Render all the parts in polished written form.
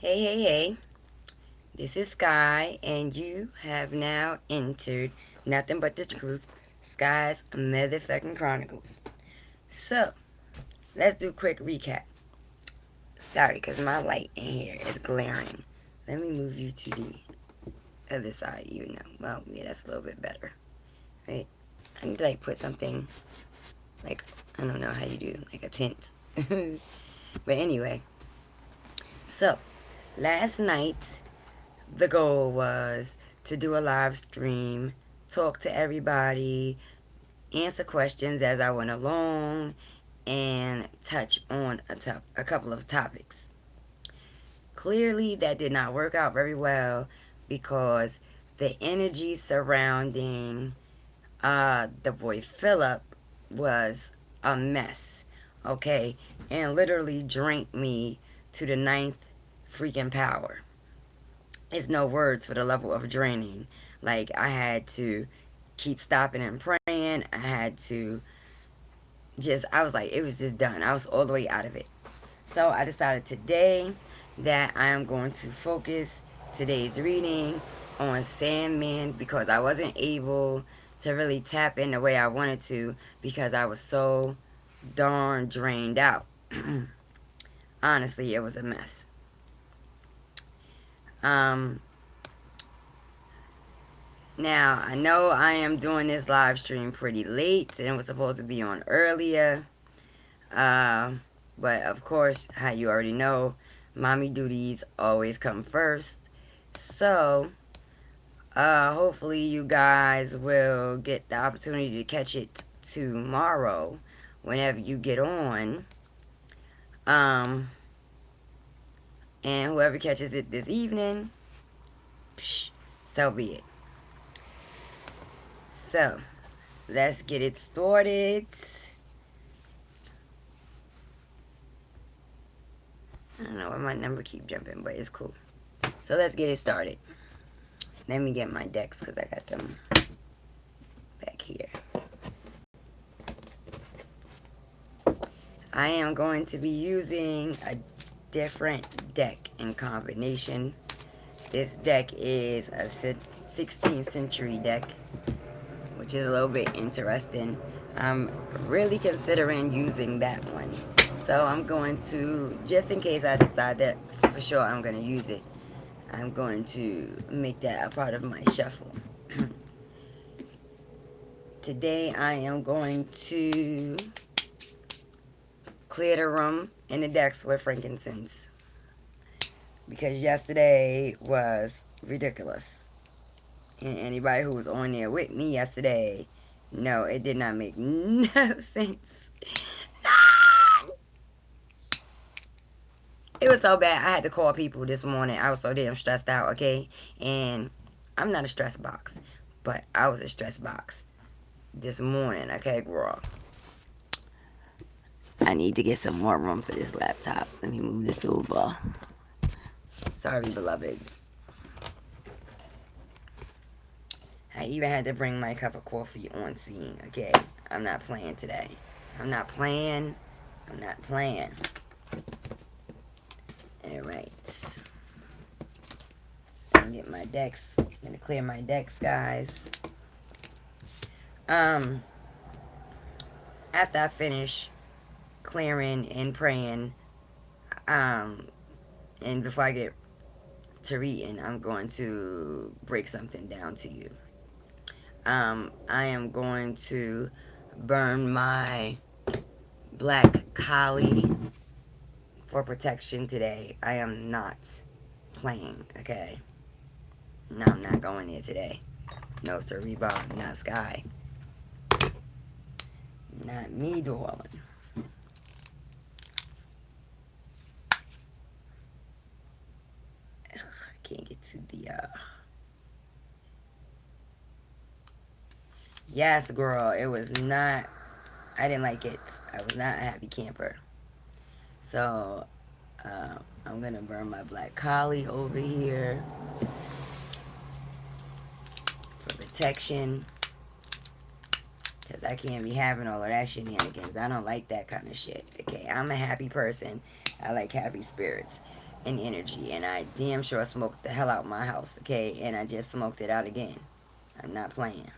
Hey, hey, hey. This is Sky, and you have now entered Nothing But the Truth, Sky's Motherfucking Chronicles. So, let's do a quick recap. Sorry, because my light in here is glaring. Let me move you to the other side, you know. Well, yeah, that's a little bit better. Right? I need to, put something, like, I don't know how you do, like a tint. But anyway, so, last night, the goal was to do a live stream, talk to everybody, answer questions as I went along, and touch on a couple of topics. Clearly, that did not work out very well because the energy surrounding the boy Philip was a mess, okay? And literally drank me to the ninth freaking power. It's no words for the level of draining. Like, I had to keep stopping and praying. I had to I was like, it was just done. I was all the way out of it. So I decided today that I am going to focus today's reading on Sandman because I wasn't able to really tap in the way I wanted to because I was so darn drained out. Honestly, it was a mess. Um, Now, I know I am doing this live stream pretty late and it was supposed to be on earlier. Uh, but of course, how you already know, mommy duties always come first. So, hopefully you guys will get the opportunity to catch it tomorrow whenever you get on. Um, and whoever catches it this evening, psh, so be it. So, let's get it started. I don't know why my number keep jumping, but it's cool. So let's get it started. Let me get my decks because I got them back here. I am going to be using a different deck in combination. This deck is a 16th century deck, which is a little bit interesting. I'm really considering using that one. So I'm going to, just in case I decide that for sure I'm going to use it, I'm going to make that a part of my shuffle. Today I am going to clear the room and the decks with frankincense. Because yesterday was ridiculous. And anybody who was on there with me yesterday, no, it did not make no sense. It was so bad. I had to call people this morning. I was so damn stressed out, okay? And I'm not a stress box, but I was a stress box this morning, okay, girl? I need to get some more room for this laptop. Let me move this over. Sorry, beloveds. I even had to bring my cup of coffee on scene, okay? I'm not playing today. I'm not playing. I'm not playing. Alright. I'm gonna get my decks. I'm gonna clear my decks, guys. After I finish clearing and praying, and before I get to reading, I'm going to break something down to you. I am going to burn my black collie for protection today. I am not playing, okay? No, I'm not going there today. No, sir, Bob, not Sky. Not me, darling. Ugh, I can't get to the, Yes, girl, it was not... I didn't like it. I was not a happy camper. So, I'm gonna burn my black collie over here for protection. Because I can't be having all of that shenanigans. I don't like that kind of shit. Okay, I'm a happy person. I like happy spirits. in energy, and I damn sure smoked the hell out my house, okay? And I just smoked it out again. I'm not playing.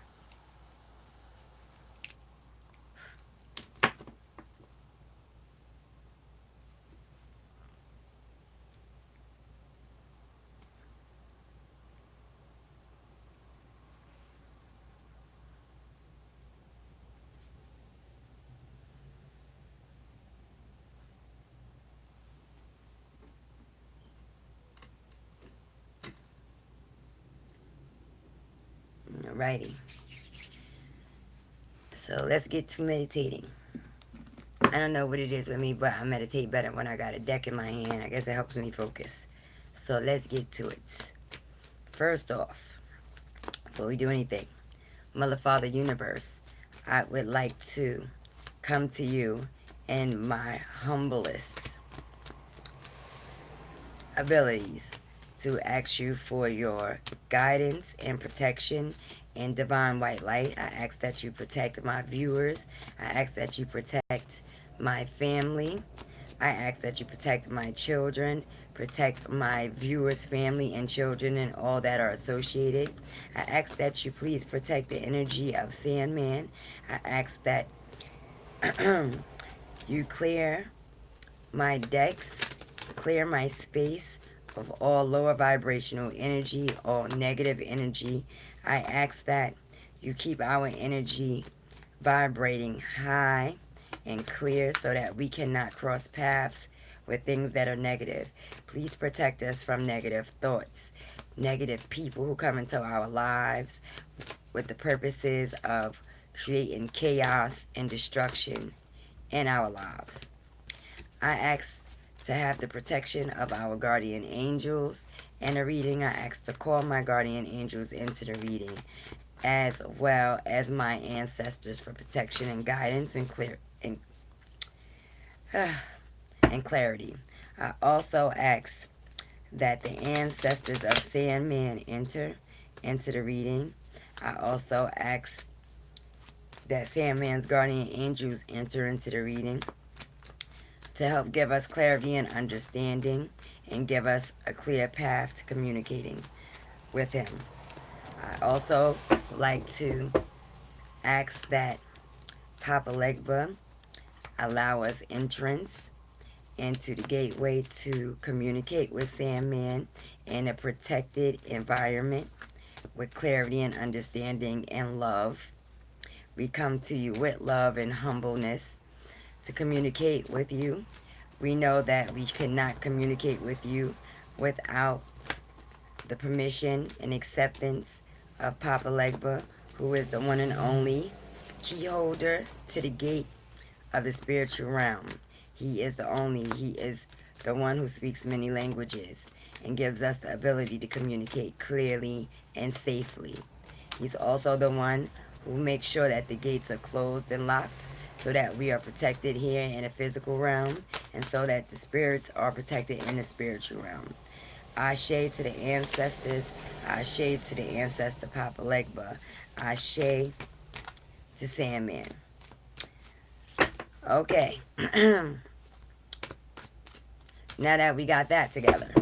Alrighty. So let's get to meditating. I don't know what it is with me, but I meditate better when I got a deck in my hand. I guess it helps me focus. So let's get to it. First off, before we do anything, Mother, Father, Universe, I would like to come to you in my humblest abilities to ask you for your guidance and protection and divine white light. I ask that you protect my viewers. I ask that you protect my family. I ask that you protect my children, protect my viewers' family and children and all that are associated. I ask that you please protect the energy of Sandman. I ask that you clear my decks, clear my space of all lower vibrational energy, all negative energy. I ask that you keep our energy vibrating high and clear so that we cannot cross paths with things that are negative. Please protect us from negative thoughts, negative people who come into our lives with the purposes of creating chaos and destruction in our lives. I ask to have the protection of our guardian angels. In the reading, I ask to call my guardian angels into the reading, as well as my ancestors for protection and guidance and and clarity. I also ask that the ancestors of Sandman enter into the reading. I also ask that Sandman's guardian angels enter into the reading to help give us clarity and understanding and give us a clear path to communicating with him. I also like to ask that Papa Legba allow us entrance into the gateway to communicate with Sandman in a protected environment with clarity and understanding and love. We come to you with love and humbleness to communicate with you. We know that we cannot communicate with you without the permission and acceptance of Papa Legba, who is the one and only key holder to the gate of the spiritual realm. He is the one who speaks many languages and gives us the ability to communicate clearly and safely. He's also the one who makes sure that the gates are closed and locked so that we are protected here in the physical realm and so that the spirits are protected in the spiritual realm. Ashe to the ancestors. Ashe to the ancestor Papa Legba. Ashe to Sandman. Okay. Now that we got that together.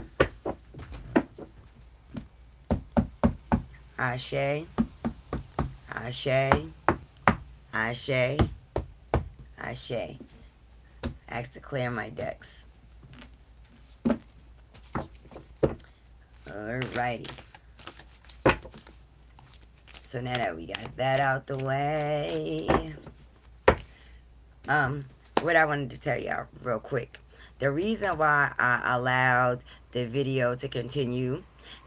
Ashe. Ashe. Ashe. Ashe. Ask to clear my decks. Alrighty. So now that we got that out the way, what I wanted to tell y'all real quick. The reason why I allowed the video to continue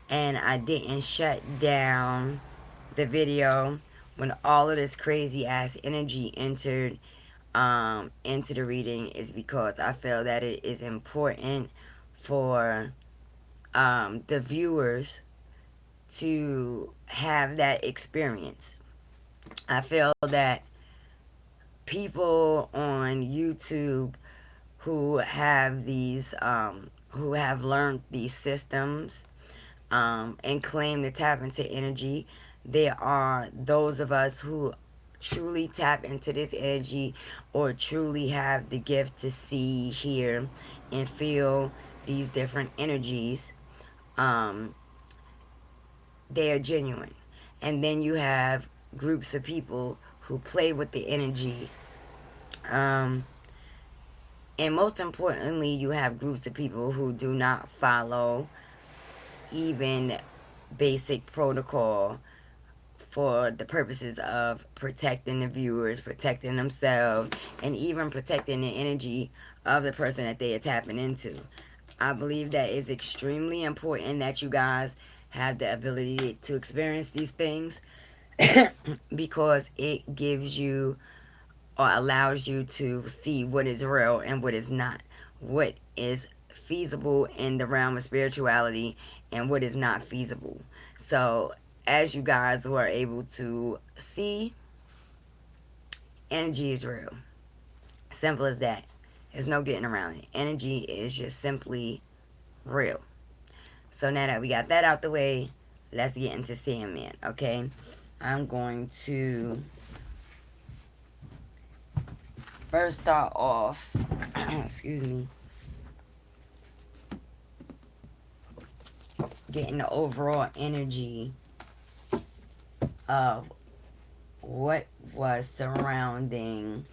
and I didn't shut down the video when all of this crazy ass energy entered into the reading is because I feel that it is important for the viewers to have that experience. I feel that people on YouTube who have these who have learned these systems and claim to tap into energy, there are those of us who truly tap into this energy or truly have the gift to see, hear, and feel these different energies, they are genuine. And then you have groups of people who play with the energy. And most importantly, you have groups of people who do not follow even basic protocol for the purposes of protecting the viewers, protecting themselves, and even protecting the energy of the person that they are tapping into. I believe that is extremely important that you guys have the ability to experience these things because it gives you or allows you to see what is real and what is not, what is feasible in the realm of spirituality and what is not feasible. So, as you guys were able to see, energy is real. Simple as that. There's no getting around it. Energy is just simply real. So now that we got that out the way, let's get into Sandman, okay? I'm going to first start off, excuse me, getting the overall energy of what was surrounding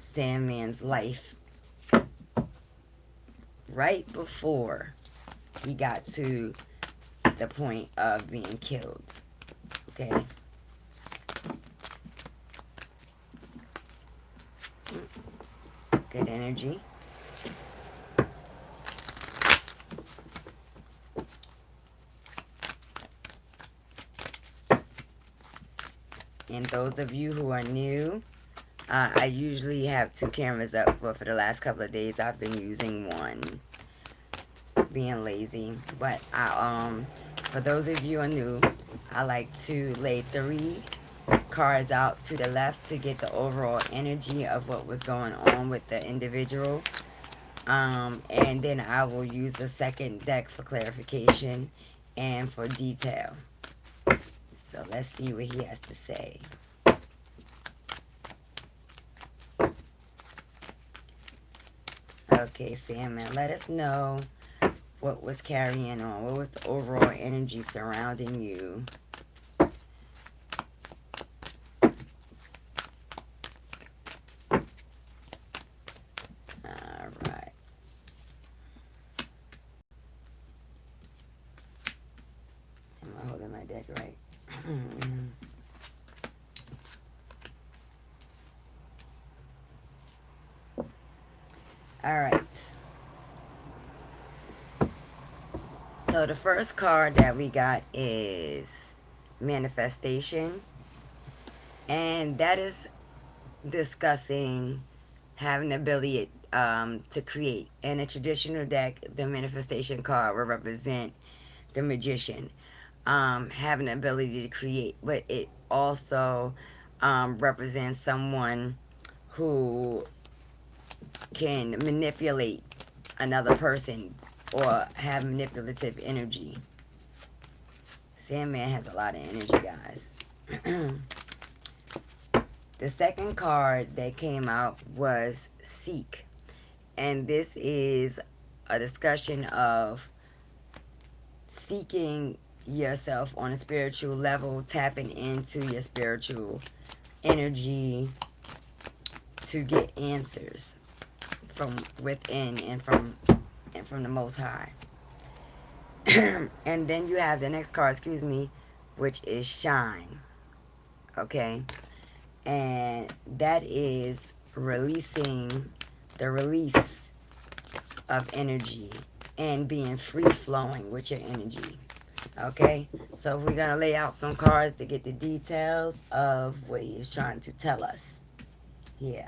Sandman's life right before he got to the point of being killed. Okay? Good energy. And those of you who are new, I usually have 2 cameras up, but for the last couple of days I've been using one, being lazy. But for those of you who are new, I like to lay 3 cards out to the left to get the overall energy of what was going on with the individual. And then I will use a second deck for clarification and for detail. So let's see what he has to say. Okay, Sandman, let us know what was carrying on. What was the overall energy surrounding you? Alright. Am I holding my deck right? Alright. So the first card that we got is Manifestation. And that is discussing having the ability to create. In a traditional deck, the Manifestation card will represent the Magician. Having the ability to create. But it also represents someone who can manipulate another person or have manipulative energy. Sandman has a lot of energy, guys. The second card that came out was Seek. And this is a discussion of seeking yourself on a spiritual level, tapping into your spiritual energy to get answers from within and from the Most High. And then you have the next card, which is Shine. Okay? And that is releasing the release of energy and being free-flowing with your energy. Okay? So we're going to lay out some cards to get the details of what he is trying to tell us. Yeah.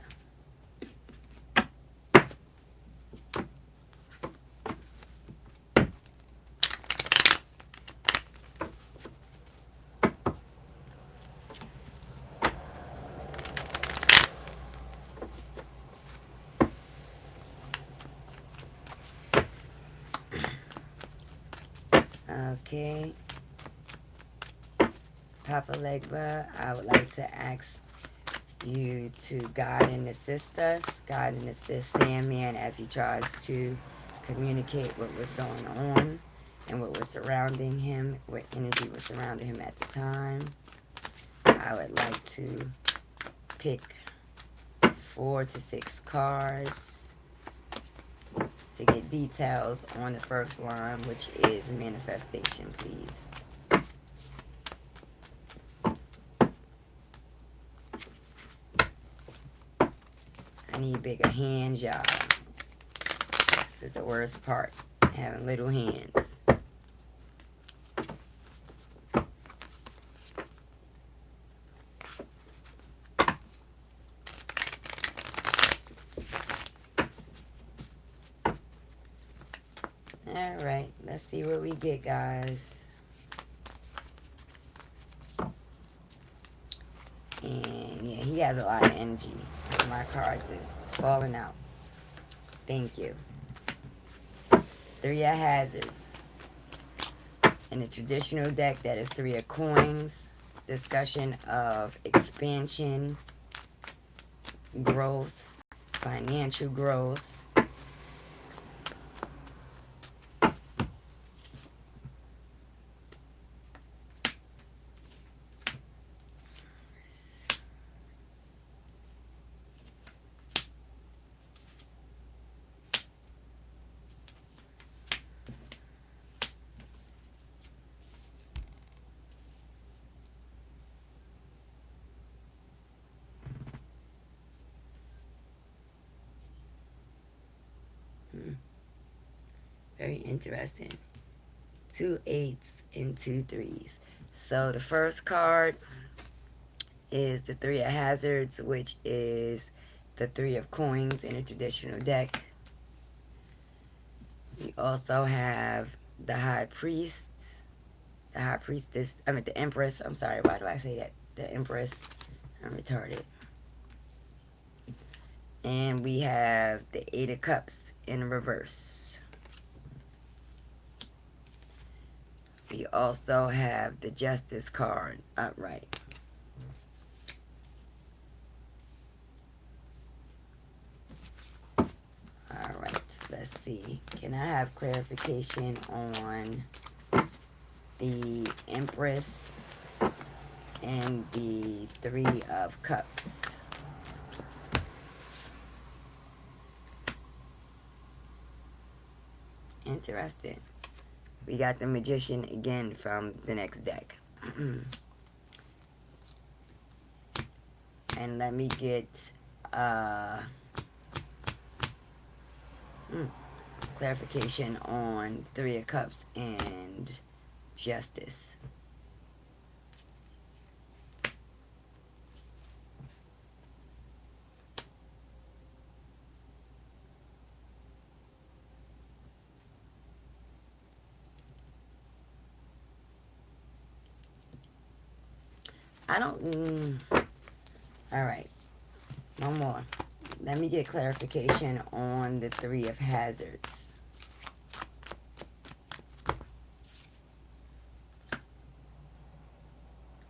Okay. Papa Legba, I would like to ask you to guide and assist us. Guide and assist Sandman as he tries to communicate what was going on and what was surrounding him, what energy was surrounding him at the time. I would like to pick 4 to 6 cards to get details on the first line, which is manifestation, please. I need bigger hands, y'all. This is the worst part, having little hands. Alright, let's see what we get, guys. And yeah, he has a lot of energy. My cards is falling out. Thank you. 3 of hazards. In the traditional deck, that is 3 of coins. Discussion of expansion, growth, financial growth. Very interesting. 2 8s and 2 3s. So the first card is the 3 of hazards, which is the 3 of coins in a traditional deck. We also have the high priests, the high priestess, the empress. I'm sorry, why do I say that? The empress. I'm retarded. And we have the 8 of cups in reverse. We also have the justice card upright. Alright, let's see. Can I have clarification on the empress and the 3 of cups? Interesting. We got the magician again from the next deck. And let me get clarification on 3 of cups and justice. I don't... Alright. One more. Let me get clarification on the 3 of hazards.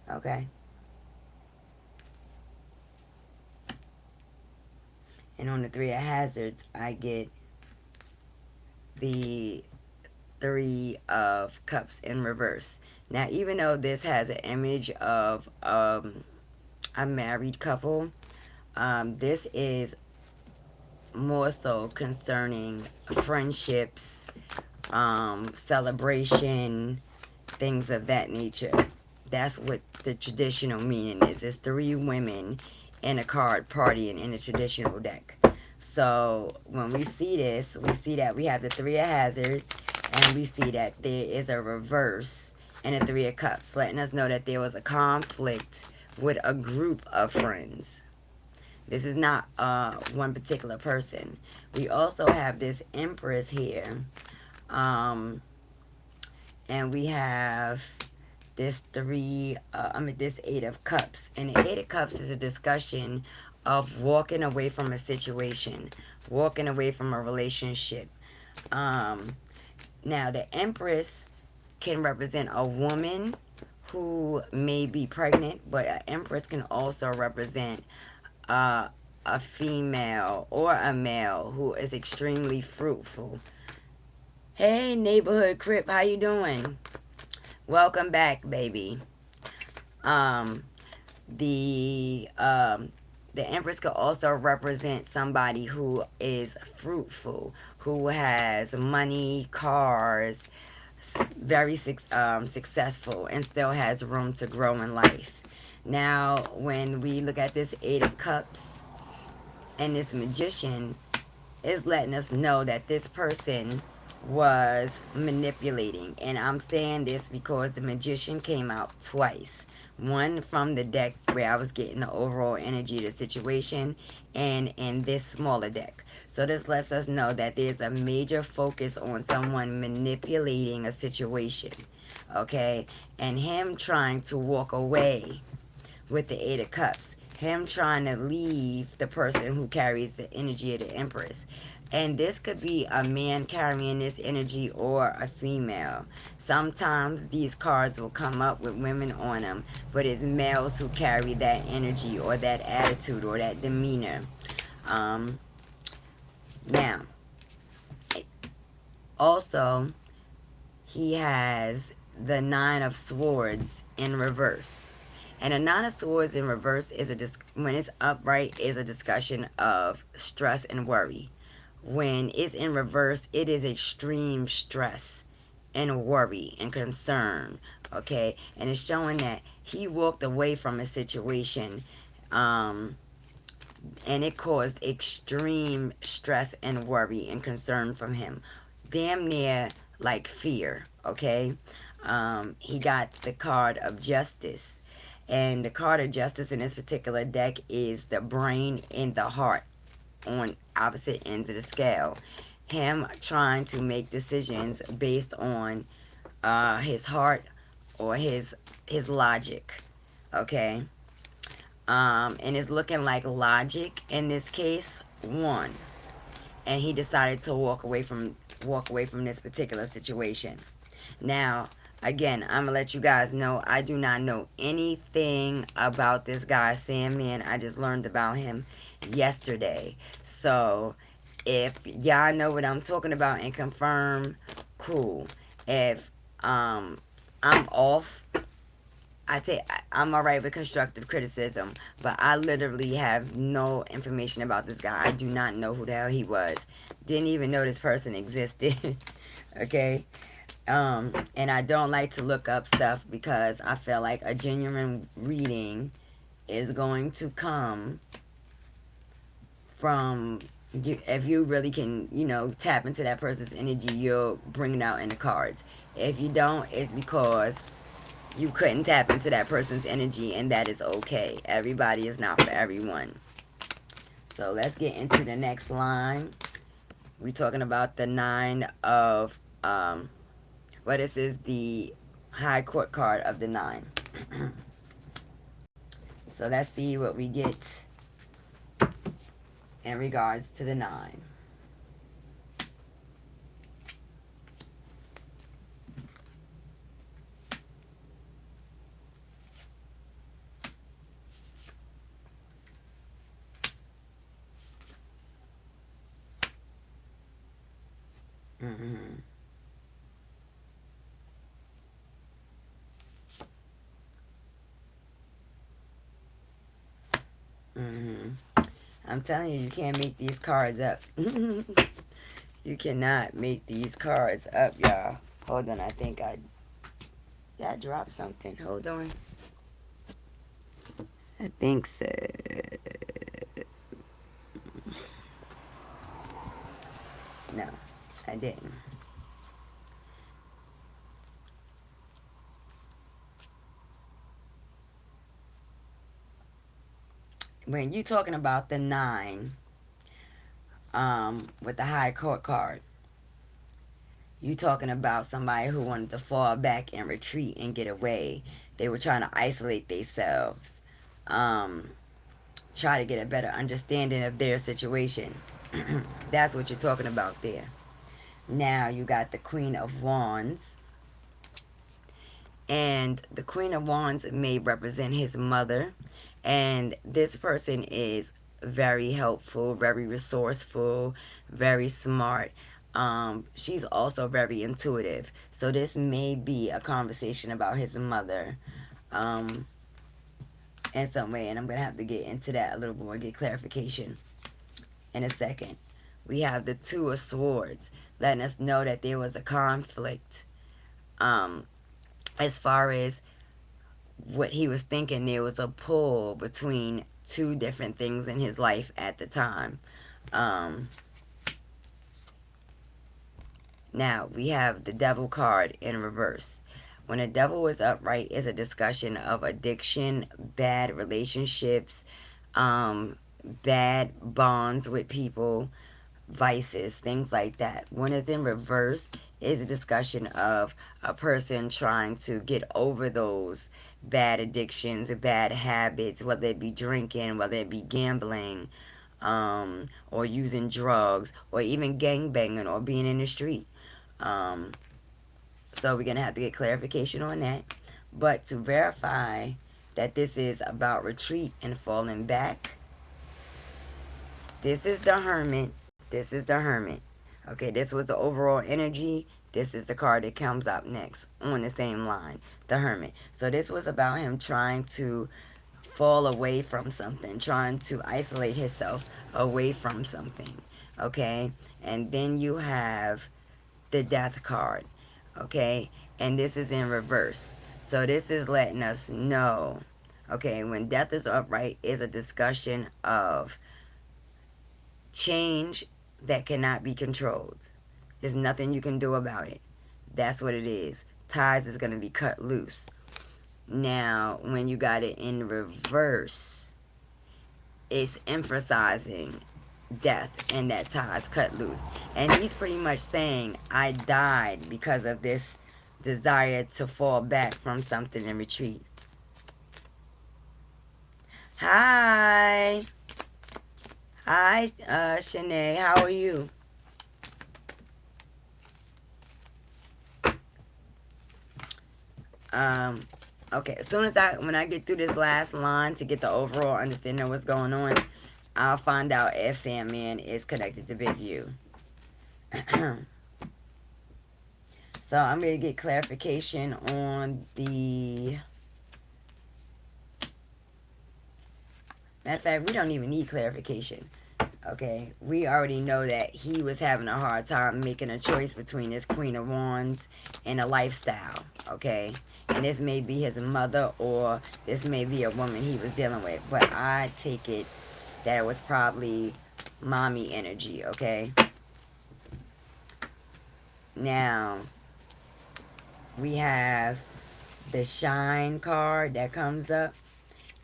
Okay. And on the 3 of hazards, I get the 3 of cups in reverse. Now, even though this has an image of a married couple, this is more so concerning friendships, celebration, things of that nature. That's what the traditional meaning is. It's 3 women in a card partying in a traditional deck. So when we see this, we see that we have the 3 of hazards, and we see that there is a reverse and a 3 of cups, letting us know that there was a conflict with a group of friends. This is not one particular person. We also have this empress here, and we have this this 8 of cups, and the 8 of cups is a discussion of walking away from a situation, walking away from a relationship. Now, the empress can represent a woman who may be pregnant, but an empress can also represent a female or a male who is extremely fruitful. Hey, neighborhood Crip, how you doing? Welcome back, baby. Um, the um, the Empress could also represent somebody who is fruitful, who has money, cars, very successful, and still has room to grow in life. Now, when we look at this Eight of Cups and this Magician, is letting us know that this person was manipulating. And I'm saying this because the Magician came out twice. One from the deck where I was getting the overall energy of the situation, and in this smaller deck. So this lets us know that there's a major focus on someone manipulating a situation. Okay? And him trying to walk away with the Eight of Cups. Him trying to leave the person who carries the energy of the Empress. And this could be a man carrying this energy or a female. Sometimes these cards will come up with women on them, but it's males who carry that energy or that attitude or that demeanor. Um, Now, also, he has the Nine of Swords in reverse. And a Nine of Swords in reverse is when it's upright is a discussion of stress and worry. When it's in reverse, it is extreme stress and worry and concern. Okay, and it's showing that he walked away from a situation, and it caused extreme stress and worry and concern from him, damn near like fear. Okay, he got the card of justice, and the card of justice in this particular deck is the brain and the heart on opposite ends of the scale. Him trying to make decisions based on his heart or his logic. Okay, and it's looking like logic in this case won, and he decided to walk away from this particular situation. Now, again, I'm gonna let you guys know I do not know anything about this guy Sandman. I just learned about him yesterday. So if y'all know what I'm talking about and confirm, cool. If I'm off, I'm alright with constructive criticism, but I literally have no information about this guy. I do not know who the hell he was. Didn't even know this person existed. Okay. And I don't like to look up stuff because I feel like a genuine reading is going to come from you. If you really can, tap into that person's energy, you'll bring it out in the cards. If you don't, it's because you couldn't tap into that person's energy, and that is okay. Everybody is not for everyone. So let's get into the next line. We're talking about the Nine of well, this is the High Court card of the Nine. So let's see what we get in regards to the Nine. Mm-hmm. Mm-hmm. I'm telling you, you can't make these cards up. You cannot make these cards up, y'all. Hold on, I think I dropped something. Hold on. I think so. No, I didn't. When you're talking about the Nine, with the High Court card, you talking about somebody who wanted to fall back and retreat and get away. They were trying to isolate themselves, try to get a better understanding of their situation. That's what you're talking about there. Now you got the Queen of Wands, and the Queen of Wands may represent his mother, and this person is very helpful, very resourceful, very smart. She's also very intuitive. So this may be a conversation about his mother in some way. And I'm going to have to get into that a little more, get clarification in a second. We have the Two of Swords, letting us know that there was a conflict. As far as what he was thinking, there was a pull between two different things in his life at the time. Now, we have the Devil card in reverse. When the Devil is upright, it's a discussion of addiction, bad relationships, bad bonds with people, vices, things like that. When it's in reverse, is a discussion of a person trying to get over those bad addictions, bad habits, whether it be drinking, whether it be gambling, or using drugs, or even gangbanging, or being in the street. So we're going to have to get clarification on that. But to verify that this is about retreat and falling back, this is the Hermit. This is the Hermit. Okay, this was the overall energy. This is the card that comes up next on the same line, the Hermit. So this was about him trying to fall away from something, trying to isolate himself away from something. Okay, and then you have the Death card. Okay, and this is in reverse. So this is letting us know, okay, when death is upright, is a discussion of change that cannot be controlled. There's nothing you can do about it. That's what it is. Ties is going to be cut loose. Now, when you got it in reverse, it's emphasizing death and that ties cut loose. And he's pretty much saying, I died because of this desire to fall back from something and retreat. Hi. Hi, Shanae. How are you? Okay, as soon as when I get through this last line to get the overall understanding of what's going on, I'll find out if Sandman is connected to Big U. So I'm going to get clarification on the... Matter of fact, we don't even need clarification. Okay, we already know that he was having a hard time making a choice between his Queen of Wands and a lifestyle. Okay, and this may be his mother or this may be a woman he was dealing with. But I take it that it was probably mommy energy. Okay, now we have the Shine card that comes up.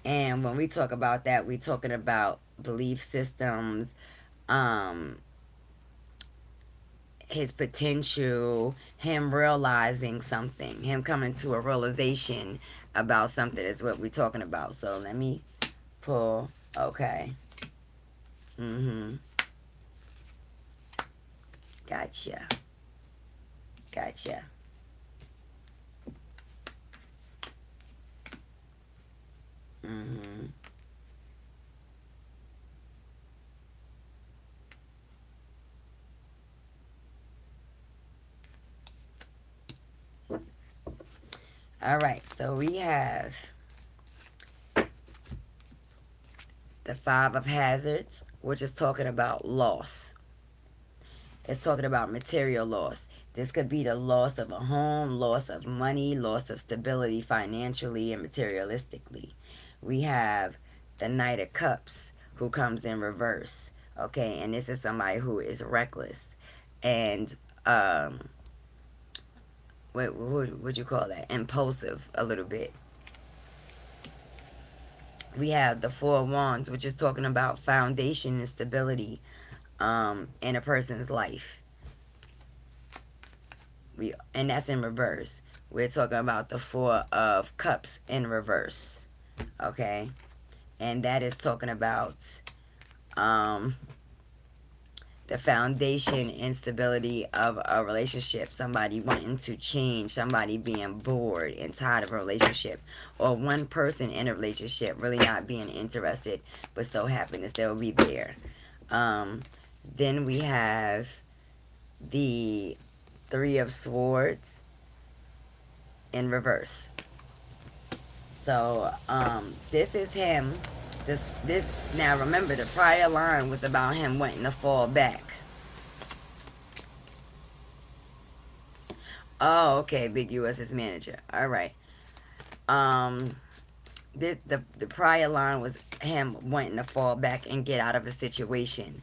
And when we talk about that, we're talking about belief systems, his potential, him realizing something, him coming to a realization about something is what we're talking about. So let me pull. Okay. Gotcha. Gotcha. All right, so we have the Five of Hazards, which is talking about loss. It's talking about material loss. This could be the loss of a home, loss of money, loss of stability financially and materialistically. We have the Knight of Cups, who comes in reverse. Okay, and this is somebody who is reckless and what would you call that? Impulsive a little bit. We have the Four of Wands, which is talking about foundation and stability in a person's life. And that's in reverse. We're talking about the Four of Cups in reverse. Okay, and that is talking about the foundation and stability of a relationship, somebody wanting to change, somebody being bored and tired of a relationship, or one person in a relationship really not being interested but so happy to still be there. Then we have the Three of Swords in reverse. So, this is him. This now remember the prior line was about him wanting to fall back. Oh, okay, Big U as his manager. All right. The prior line was him wanting to fall back and get out of a situation.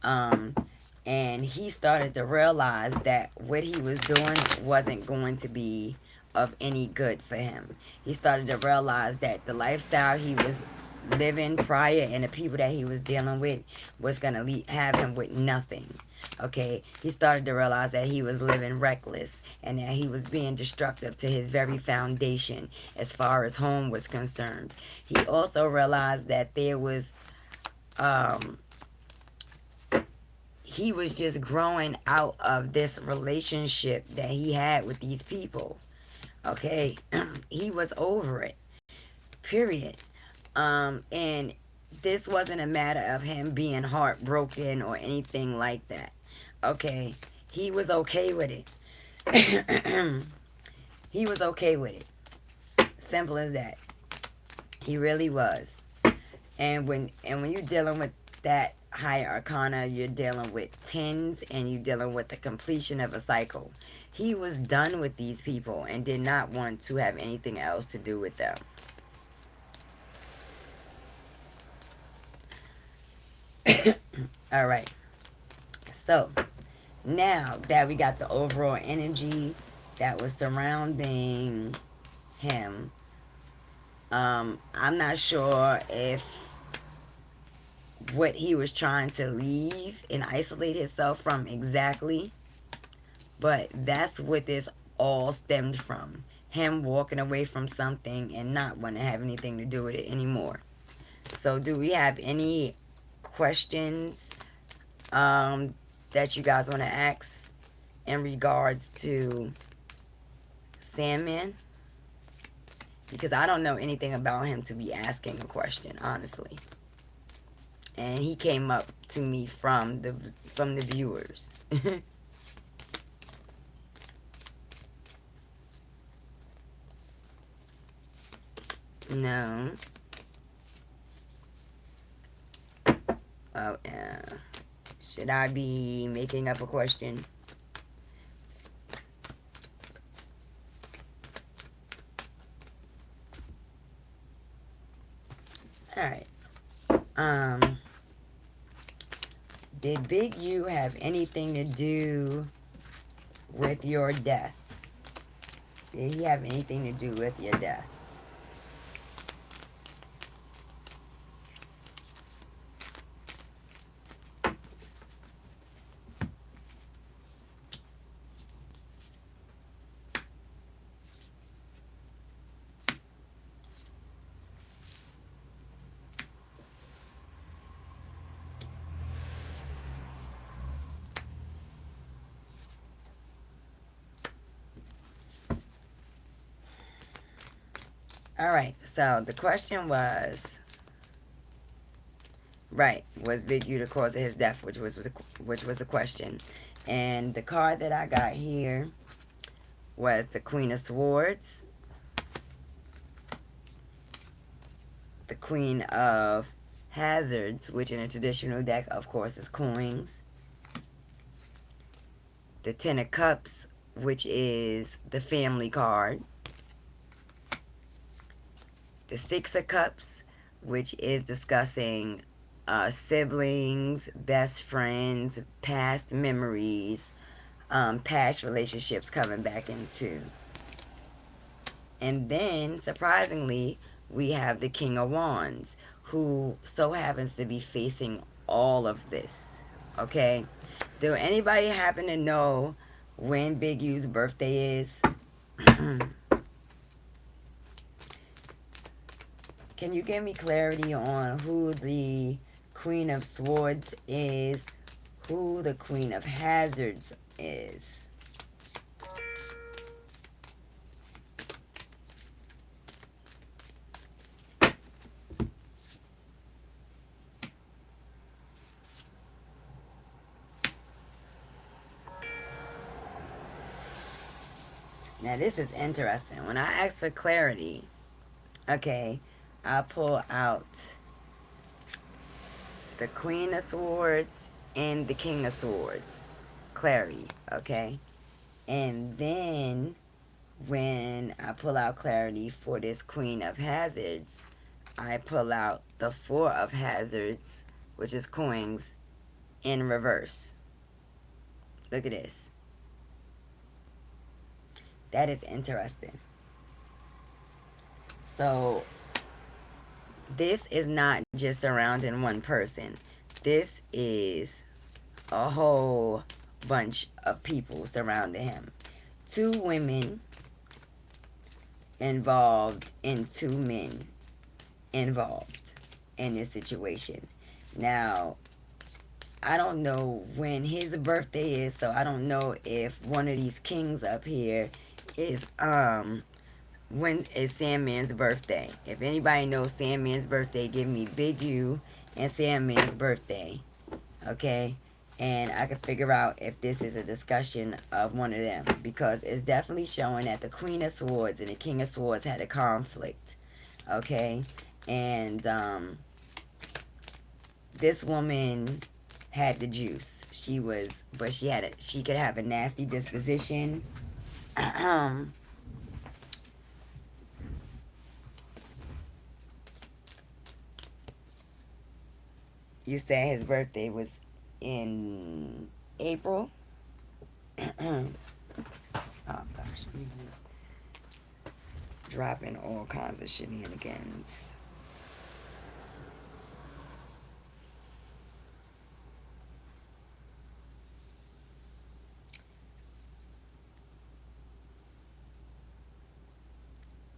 And he started to realize that what he was doing wasn't going to be of any good for him. He started to realize that the lifestyle he was living prior and the people that he was dealing with was going to have him with nothing. Okay, he started to realize that he was living reckless and that he was being destructive to his very foundation as far as home was concerned. He also realized that there was he was just growing out of this relationship that he had with these people. Okay, he was over it, period. And this wasn't a matter of him being heartbroken or anything like that. Okay, he was okay with it. He was okay with it. Simple as that. He really was. And when you're dealing with that higher arcana, you're dealing with tens and you're dealing with the completion of a cycle. He was done with these people and did not want to have anything else to do with them. All right. So now that we got the overall energy that was surrounding him, I'm not sure if what he was trying to leave and isolate himself from exactly, but that's what this all stemmed from. Him walking away from something and not want to have anything to do with it anymore. So do we have any questions that you guys want to ask in regards to Sandman? Because I don't know anything about him to be asking a question, honestly. And he came up to me from the viewers. No. Oh, yeah. Should I be making up a question? Alright. Did Big U have anything to do with your death? Did he have anything to do with your death? Alright, so the question was, right, was Big U the cause of his death, which was the question. And the card that I got here was the Queen of Swords, the Queen of Hazards, which in a traditional deck, of course, is coins, the Ten of Cups, which is the family card, the Six of Cups, which is discussing siblings, best friends, past memories, past relationships coming back into. And then, surprisingly, we have the King of Wands, who so happens to be facing all of this. Okay? Do anybody happen to know when Big U's birthday is? Can you give me clarity on who the Queen of Swords is, who the Queen of Hazards is? Now this is interesting. When I ask for clarity, okay, I pull out the Queen of Swords and the King of Swords. Clarity, okay? And then when I pull out clarity for this Queen of Hazards, I pull out the Four of Hazards, which is coins, in reverse. Look at this. That is interesting. So this is not just surrounding one person. This is a whole bunch of people surrounding him. 2 women involved and 2 men involved in this situation. Now, I don't know when his birthday is, so I don't know if one of these kings up here is when is Sandman's birthday. If anybody knows Sandman's birthday, give me Big U and Sandman's birthday. Okay? And I can figure out if this is a discussion of one of them. Because it's definitely showing that the Queen of Swords and the King of Swords had a conflict. Okay? And this woman had the juice. She could have a nasty disposition. You said his birthday was in April. Oh gosh, dropping all kinds of shenanigans.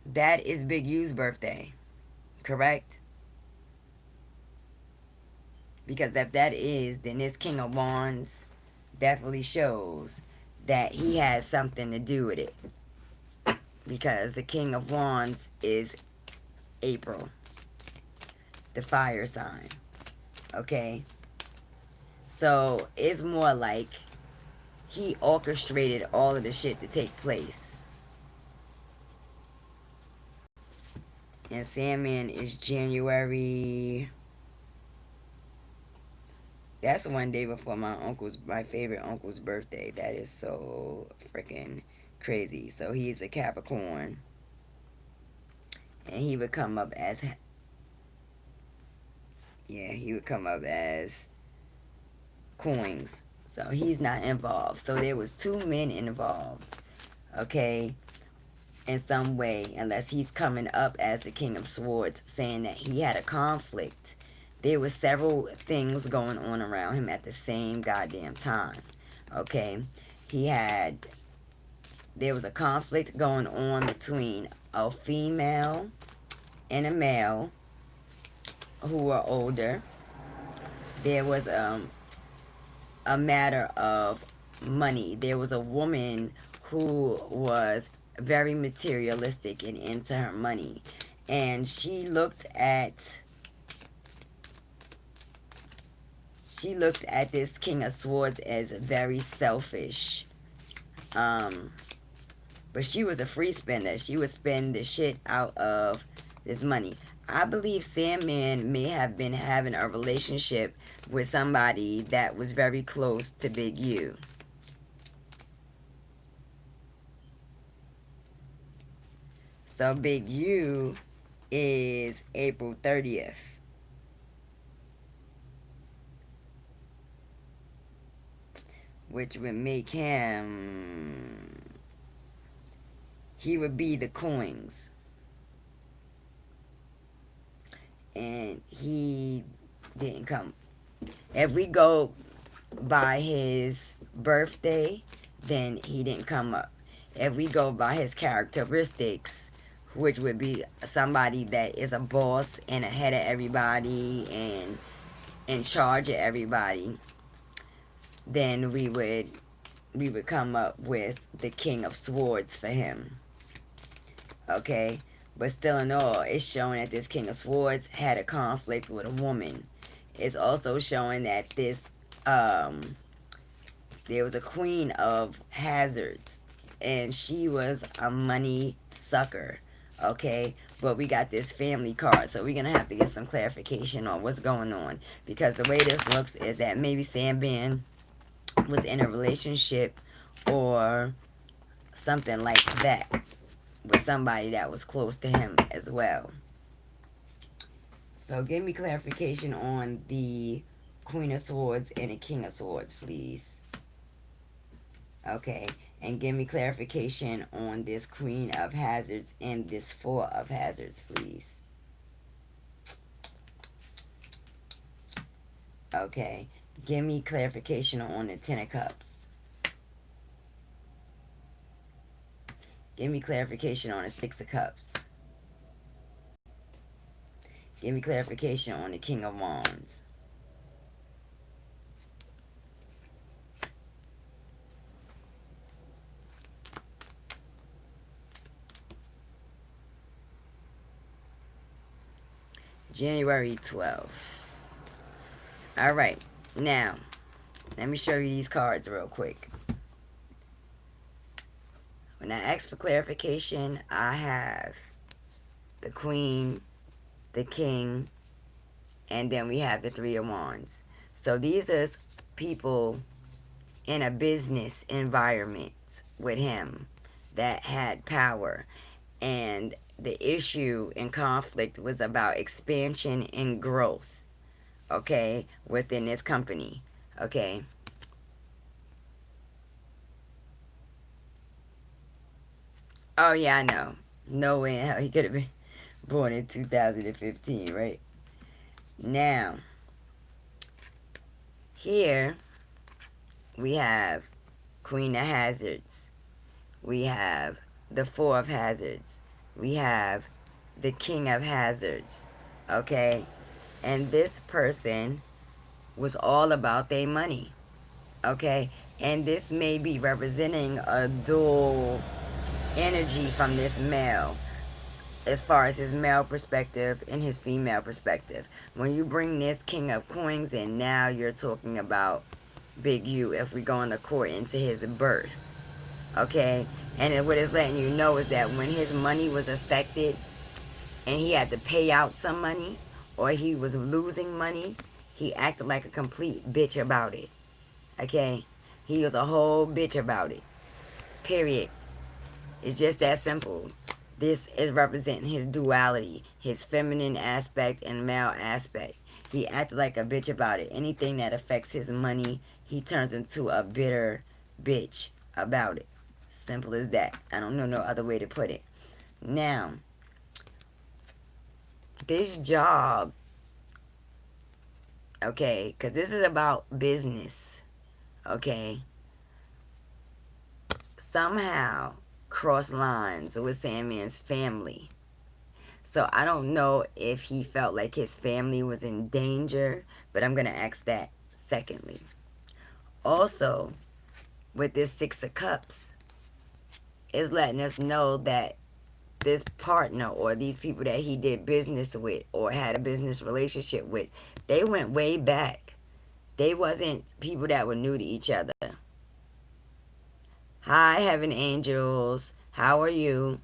That is Big U's birthday, correct? Because if that is, then this King of Wands definitely shows that he has something to do with it. Because the King of Wands is April, the fire sign. Okay? So it's more like he orchestrated all of the shit to take place. And Sandman is January. That's one day before my favorite uncle's birthday. That is so freaking crazy. So he's a Capricorn. And he would come up as, he would come up as coins. So he's not involved. So there was 2 men involved. Okay? In some way, unless he's coming up as the King of Swords, saying that he had a conflict. There was several things going on around him at the same goddamn time. Okay? There was a conflict going on between a female and a male who were older. There was a matter of money. There was a woman who was very materialistic and into her money. And she looked at this King of Swords as very selfish. But she was a free spender. She would spend the shit out of this money. I believe Sandman may have been having a relationship with somebody that was very close to Big U. So Big U is April 30th. Which would make him... He would be the coins. And he didn't come. If we go by his birthday, then he didn't come up. If we go by his characteristics, which would be somebody that is a boss and ahead of everybody and in charge of everybody, then we would come up with the King of Swords for him. Okay? But still in all, it's showing that this King of Swords had a conflict with a woman. It's also showing that this, there was a Queen of Hazards. and she was a money sucker. Okay, but we got this family card, so we're gonna have to get some clarification on what's going on, because the way this looks is that maybe Sandman was in a relationship or something like that with somebody that was close to him as well. So give me clarification on the Queen of Swords and the King of Swords, please. Okay, and give me clarification on this Queen of Hazards and this Four of Hazards, please. Okay, give me clarification on the Ten of Cups. Give me clarification on the Six of Cups. Give me clarification on the King of Wands. January 12th. Alright, now, let me show you these cards real quick. When I ask for clarification, I have the Queen, the King, and then we have the Three of Wands. So these are people in a business environment with him that had power, and the issue and conflict was about expansion and growth, okay, within this company, okay. Oh yeah, I know. No way in hell he could have been born in 2015, right? Now, here we have Queen of Hazards. We have the Four of Hazards. We have the King of Hazards. Okay? And this person was all about their money. Okay? And this may be representing a dual energy from this male, as far as his male perspective and his female perspective. When you bring this King of Coins in, now you're talking about Big U, if we go on the court into his birth. Okay? And what it's letting you know is that when his money was affected and he had to pay out some money, or he was losing money, he acted like a complete bitch about it. Okay? He was a whole bitch about it. Period. It's just that simple. This is representing his duality, his feminine aspect and male aspect. He acted like a bitch about it. Anything that affects his money, he turns into a bitter bitch about it. Simple as that. I don't know no other way to put it. Now, this job, okay, because this is about business, okay, somehow cross lines with Sandman's family. So I don't know if he felt like his family was in danger, but I'm going to ask that secondly. Also, with this Six of Cups, is letting us know that this partner or these people that he did business with or had a business relationship with, they went way back. They wasn't people that were new to each other. Hi, Heaven Angels. How are you?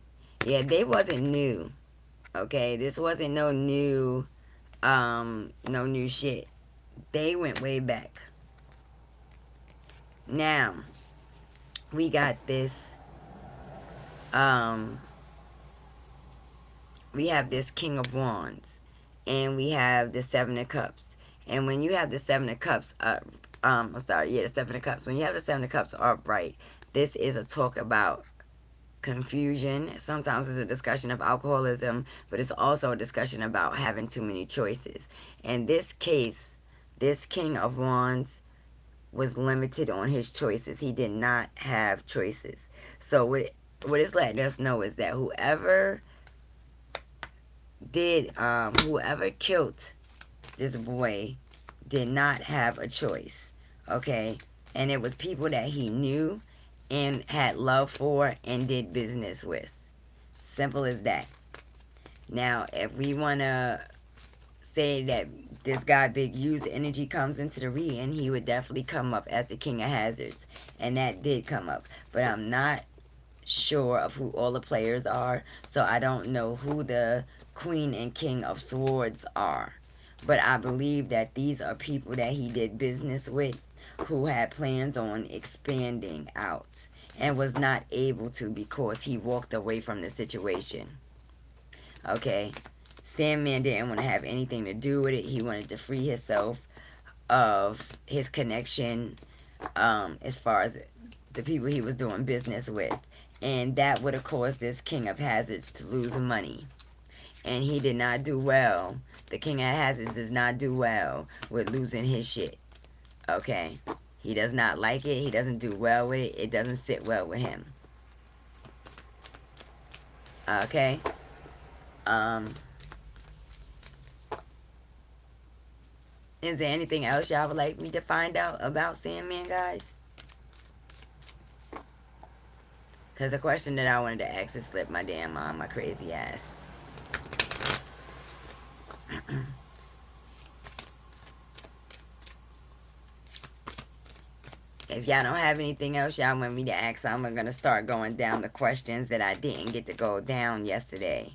Yeah, they wasn't new. Okay, this wasn't no new shit. They went way back. Now, we got this we have this King of Wands, and we have the Seven of Cups. And when you have the Seven of Cups up, the Seven of Cups. When you have the Seven of Cups upright, this is a talk about confusion. Sometimes it's a discussion of alcoholism, but it's also a discussion about having too many choices. In this case, this King of Wands was limited on his choices. He did not have choices. So what it's letting us know is that whoever killed this boy did not have a choice. Okay? And it was people that he knew and had love for and did business with. Simple as that. Now, if we want to say that this guy Big U's energy comes into the reading, he would definitely come up as the King of Hazards. And that did come up. But I'm not sure of who all the players are, so I don't know who the Queen and King of Swords are. But I believe that these are people that he did business with who had plans on expanding out and was not able to because he walked away from the situation. Okay? Sandman didn't want to have anything to do with it. He wanted to free himself of his connection as far as the people he was doing business with. And that would have caused this King of Hazards to lose money. And he did not do well. The King of Hazards does not do well with losing his shit. Okay? He does not like it. He doesn't do well with it. It doesn't sit well with him. Okay? Is there anything else y'all would like me to find out about Sandman, guys? Because the question that I wanted to ask has slipped my damn mind, my crazy ass. If y'all don't have anything else y'all want me to ask, I'm going to start going down the questions that I didn't get to go down yesterday.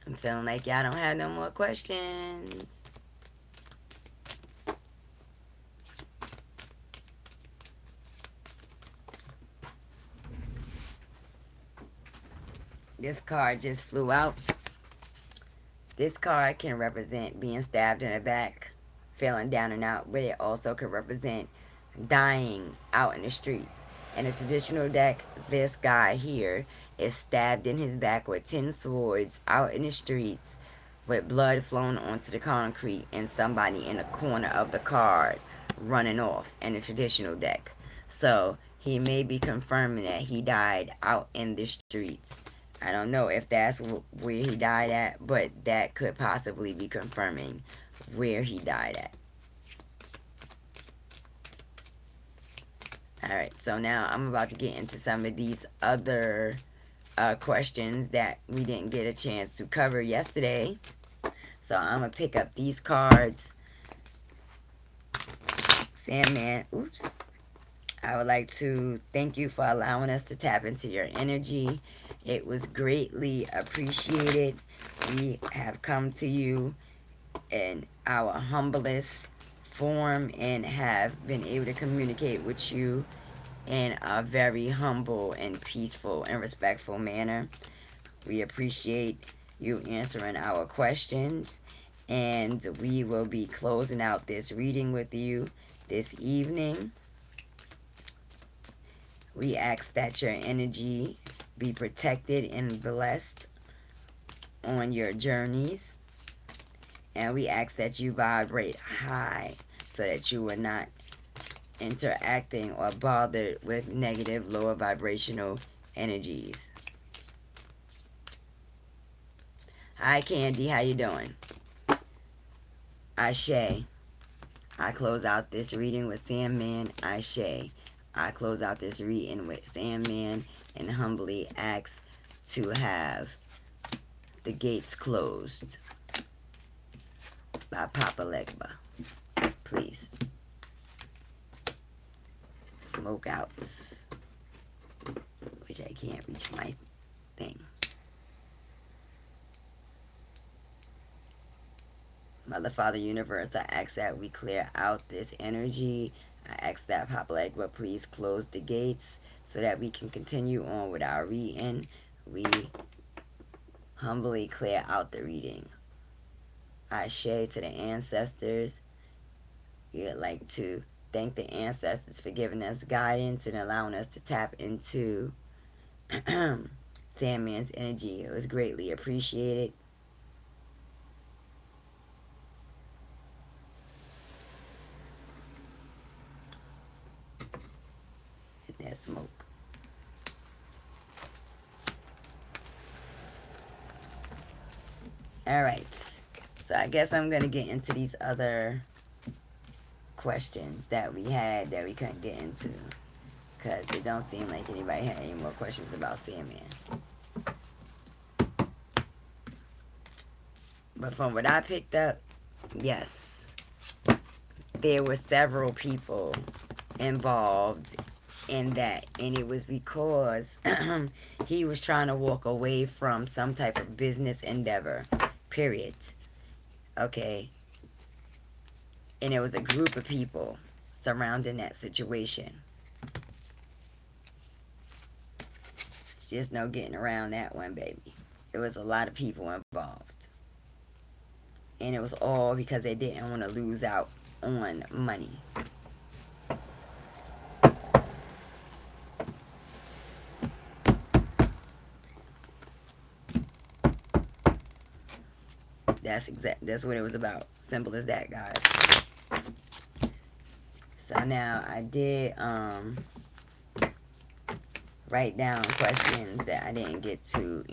I'm feeling like y'all don't have no more questions. This card just flew out. This card can represent being stabbed in the back, falling down and out, but it also could represent dying out in the streets. In a traditional deck, this guy here is stabbed in his back with 10 swords out in the streets with blood flowing onto the concrete and somebody in the corner of the card running off in a traditional deck. So he may be confirming that he died out in the streets. I don't know if that's where he died at, but that could possibly be confirming where he died at. Alright, so now I'm about to get into some of these other questions that we didn't get a chance to cover yesterday. So I'm going to pick up these cards. Sandman, oops. I would like to thank you for allowing us to tap into your energy. It was greatly appreciated. We have come to you in our humblest form and have been able to communicate with you in a very humble and peaceful and respectful manner. We appreciate you answering our questions, and we will be closing out this reading with you this evening. We ask that your energy be protected and blessed on your journeys. And we ask that you vibrate high so that you are not interacting or bothered with negative, lower vibrational energies. Hi, Candy. How you doing? Ashe. I close out this reading with Sandman. Ashe. I close out this reading with Sandman and humbly ask to have the gates closed by Papa Legba. Please. Smoke out. Which I can't reach my thing. Mother, Father, Universe, I ask that we clear out this energy. I ask that Papa Legba please close the gates so that we can continue on with our reading. We humbly clear out the reading. Ashe to the ancestors. We would like to thank the ancestors for giving us guidance and allowing us to tap into Sandman's energy. It was greatly appreciated. That smoke. Alright. So I guess I'm going to get into these other questions that we had that we couldn't get into. Because it don't seem like anybody had any more questions about Sandman. But from what I picked up, yes, there were several people involved in that, and it was because he was trying to walk away from some type of business endeavor, period. Okay, and it was a group of people surrounding that situation. Just no getting around that one, baby. It was a lot of people involved, and it was all because they didn't want to lose out on money. That's what it was about. Simple as that, guys. So now I did write down questions that I didn't get to.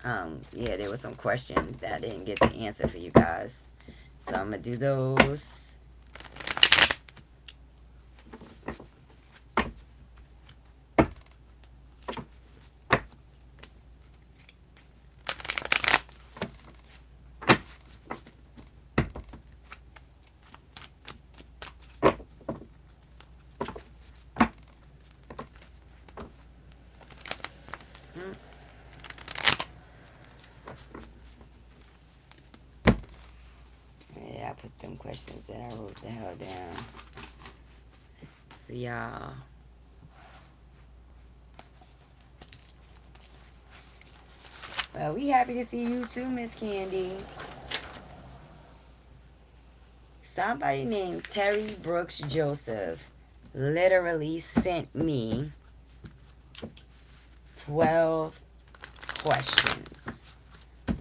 Yeah, there were some questions that I didn't get to answer for you guys. So I'm gonna do those. Yeah, I put them questions that I wrote the hell down for y'all. Well, we happy to see you too, Miss Candy. Somebody named Terry Brooks Joseph literally sent me 12 questions.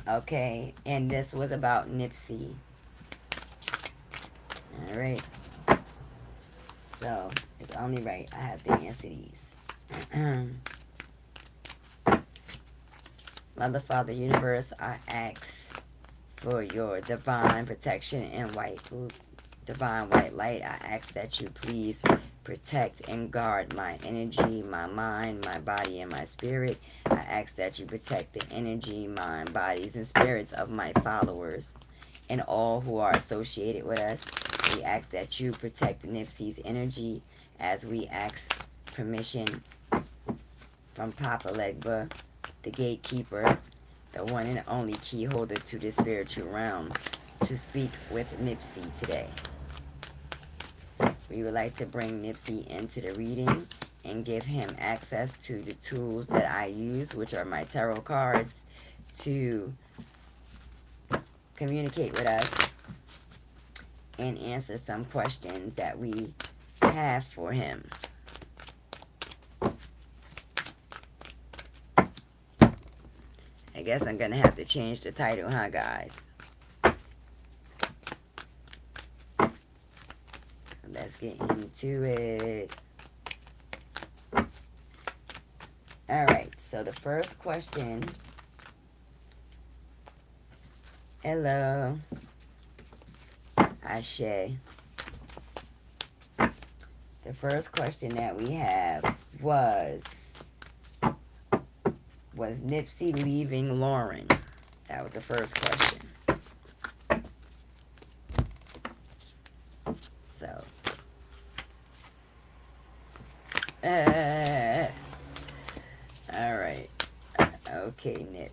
Okay, and this was about Nipsey. Alright. So, it's only right I have to answer these. Mother, Father, Universe, I ask for your divine protection and divine white light. I ask that you please protect and guard my energy, my mind, my body, and my spirit. I ask that you protect the energy, mind, bodies, and spirits of my followers and all who are associated with us. We ask that you protect Nipsey's energy as we ask permission from Papa Legba, the gatekeeper, the one and only key holder to the spiritual realm, to speak with Nipsey today. We would like to bring Nipsey into the reading and give him access to the tools that I use, which are my tarot cards, to communicate with us and answer some questions that we have for him. I guess I'm gonna have to change the title, huh, guys? Let's get into it. Alright, so the first question. Hello. Ashe. The first question that we have was Nipsey leaving Lauren? That was the first question. So, all right. Okay, Nip.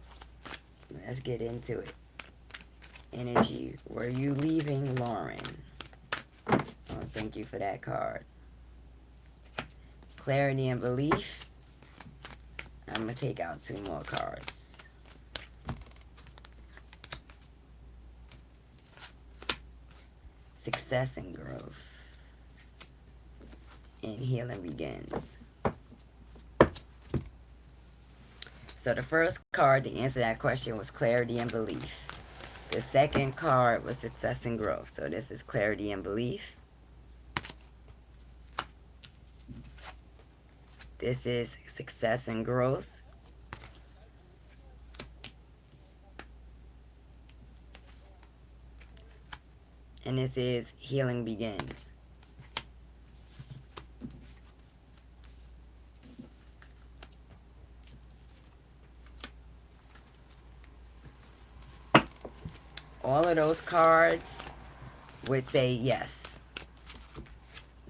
Let's get into it. Energy. Were you leaving Lauren? Oh, thank you for that card. Clarity and belief. I'm going to take out 2 more cards. Success and growth. And healing begins. So the first card to answer that question was clarity and belief. The second card was success and growth. So this is clarity and belief. This is success and growth. And this is healing begins. All of those cards would say yes.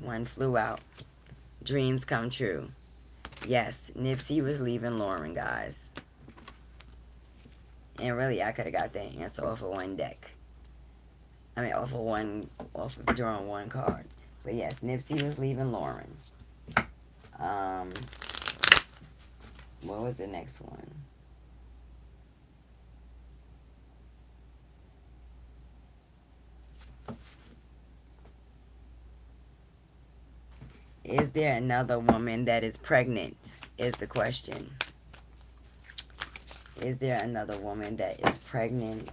One flew out. Dreams come true. Yes, Nipsey was leaving Lauren, guys. And really, I could have got that answer off of one deck. I mean, off of drawing one card. But yes, Nipsey was leaving Lauren. What was the next one? Is there another woman that is pregnant? Is the question. Is there another woman that is pregnant?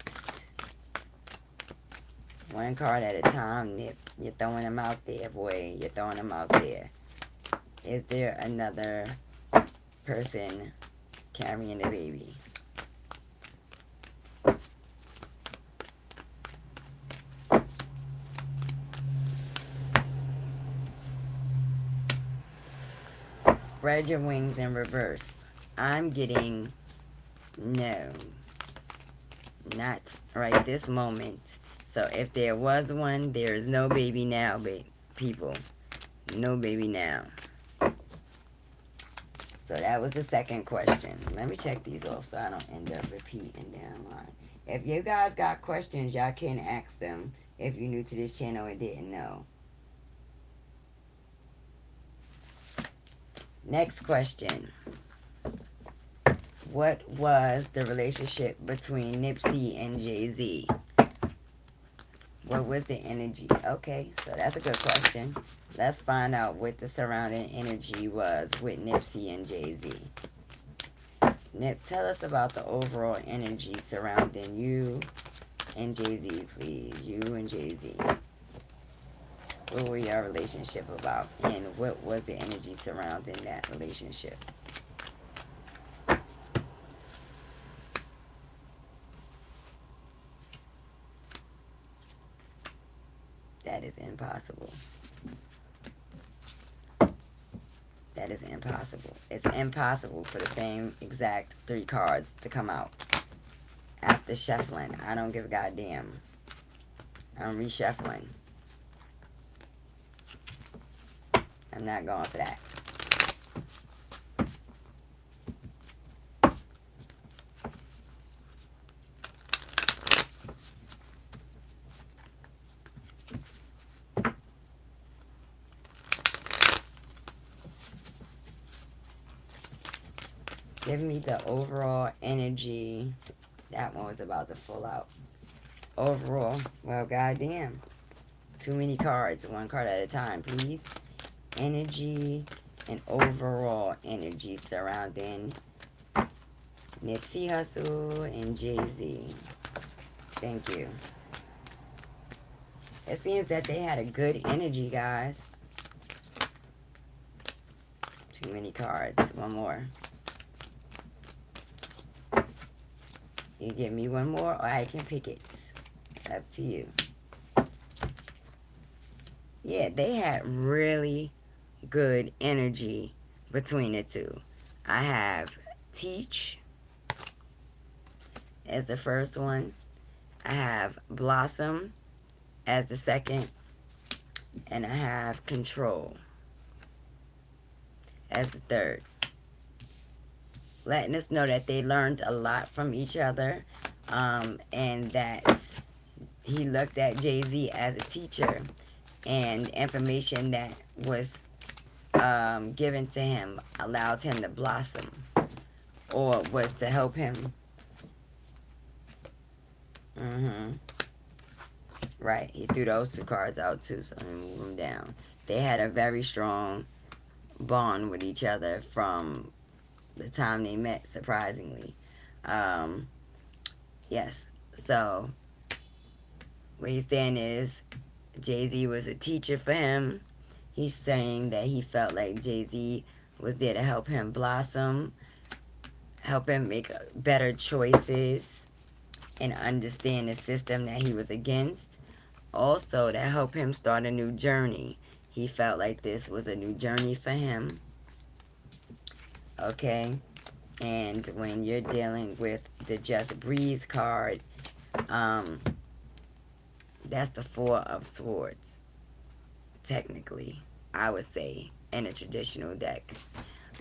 One card at a time, Nip. You're throwing them out there, boy. You're throwing them out there. Is there another person carrying the baby? Spread your wings in reverse. I'm getting no. Not right this moment. So if there was one, there is no baby now, people. No baby now. So that was the second question. Let me check these off so I don't end up repeating down the line. If you guys got questions, y'all can ask them if you're new to this channel and didn't know. Next question. What was the relationship between Nipsey and Jay-Z? What was the energy? Okay, so that's a good question. Let's find out what the surrounding energy was with Nipsey and Jay-Z. Nip, tell us about the overall energy surrounding you and Jay-Z, please. You and Jay-Z. What were your relationship about? And what was the energy surrounding that relationship? That is impossible. That is impossible. It's impossible for the same exact 3 cards to come out after shuffling. I don't give a goddamn. I'm reshuffling. I'm not going for that. Give me the overall energy. That one was about to full out. Overall, well, goddamn. Too many cards. One card at a time, please. Energy and overall energy surrounding Nipsey Hussle and Jay-Z. Thank you. It seems that they had a good energy, guys. Too many cards. One more. You give me one more, or I can pick it. Up to you. Yeah, they had really good energy between the two. I have Teach as the first one. I have Blossom as the second. And I have Control as the third. Letting us know that they learned a lot from each other, and that he looked at Jay-Z as a teacher, and information that was given to him allowed him to blossom, or was to help him. Right, he threw those 2 cards out too, so let me move them down. They had a very strong bond with each other from the time they met, surprisingly. Yes, so what he's saying is Jay-Z was a teacher for him. He's saying that he felt like Jay-Z was there to help him blossom, help him make better choices, and understand the system that he was against. Also, to help him start a new journey. He felt like this was a new journey for him. Okay? And when you're dealing with the Just Breathe card, That's the Four of Swords, technically, I would say, in a traditional deck.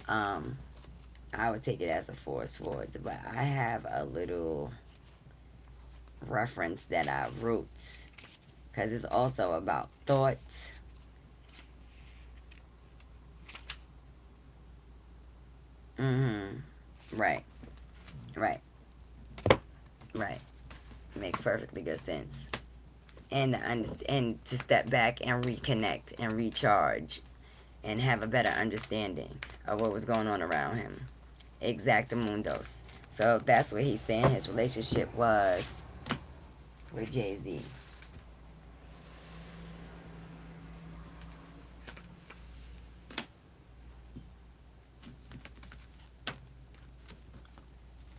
I would take it as the Four of Swords, but I have a little reference that I wrote because it's also about thought. Right, right, right. Makes perfectly good sense. And to step back and reconnect and recharge and have a better understanding of what was going on around him. Exactamundos. So that's what he's saying his relationship was with Jay-Z.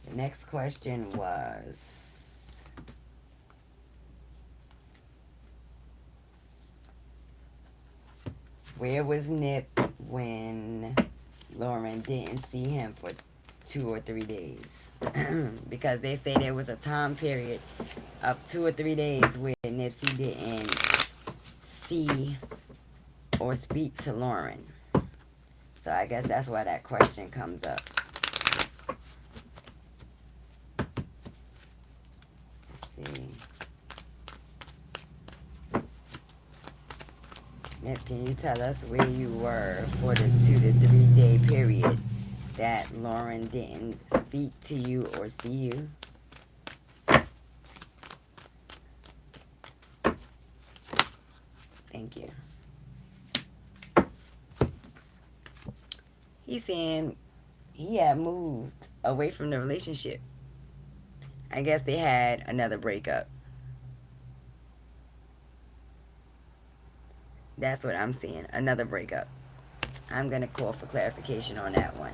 The next question was, where was Nip when Lauren didn't see him for 2 or 3 days? Because they say there was a time period of 2 or 3 days where Nipsey didn't see or speak to Lauren. So I guess that's why that question comes up. Let's see. Nip, can you tell us where you were for the 2 to 3 day period that Lauren didn't speak to you or see you? Thank you. He's saying he had moved away from the relationship. I guess they had another breakup. That's what I'm seeing. Another breakup. I'm going to call for clarification on that one.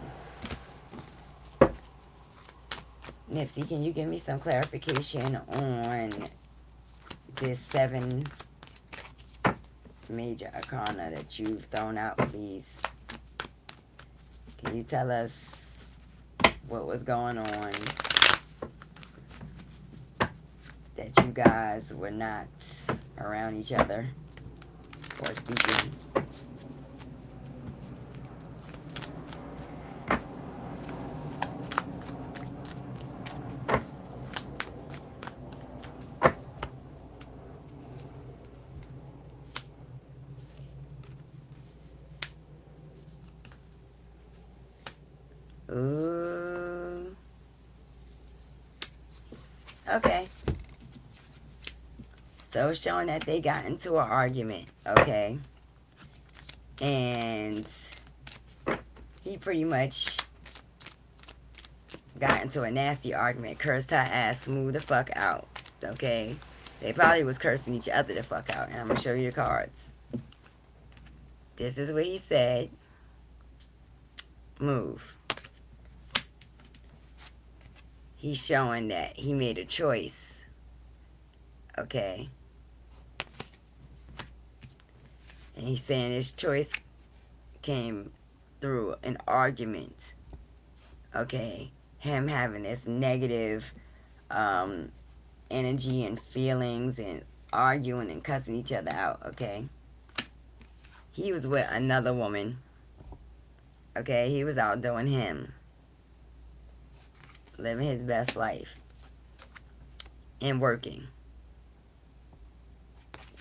Nipsey, can you give me some clarification on this 7 major arcana that you've thrown out, please? Can you tell us what was going on that you guys were not around each other or speaking? Ooh. Okay. So it's showing that they got into an argument, okay? And he pretty much got into a nasty argument, cursed her ass smooth the fuck out, okay? They probably was cursing each other the fuck out, and I'm going to show you the cards. This is what he said. Move. He's showing that he made a choice, okay? And he's saying his choice came through an argument, okay? Him having this negative energy and feelings and arguing and cussing each other out, okay? He was with another woman, okay? He was out doing him, living his best life and working.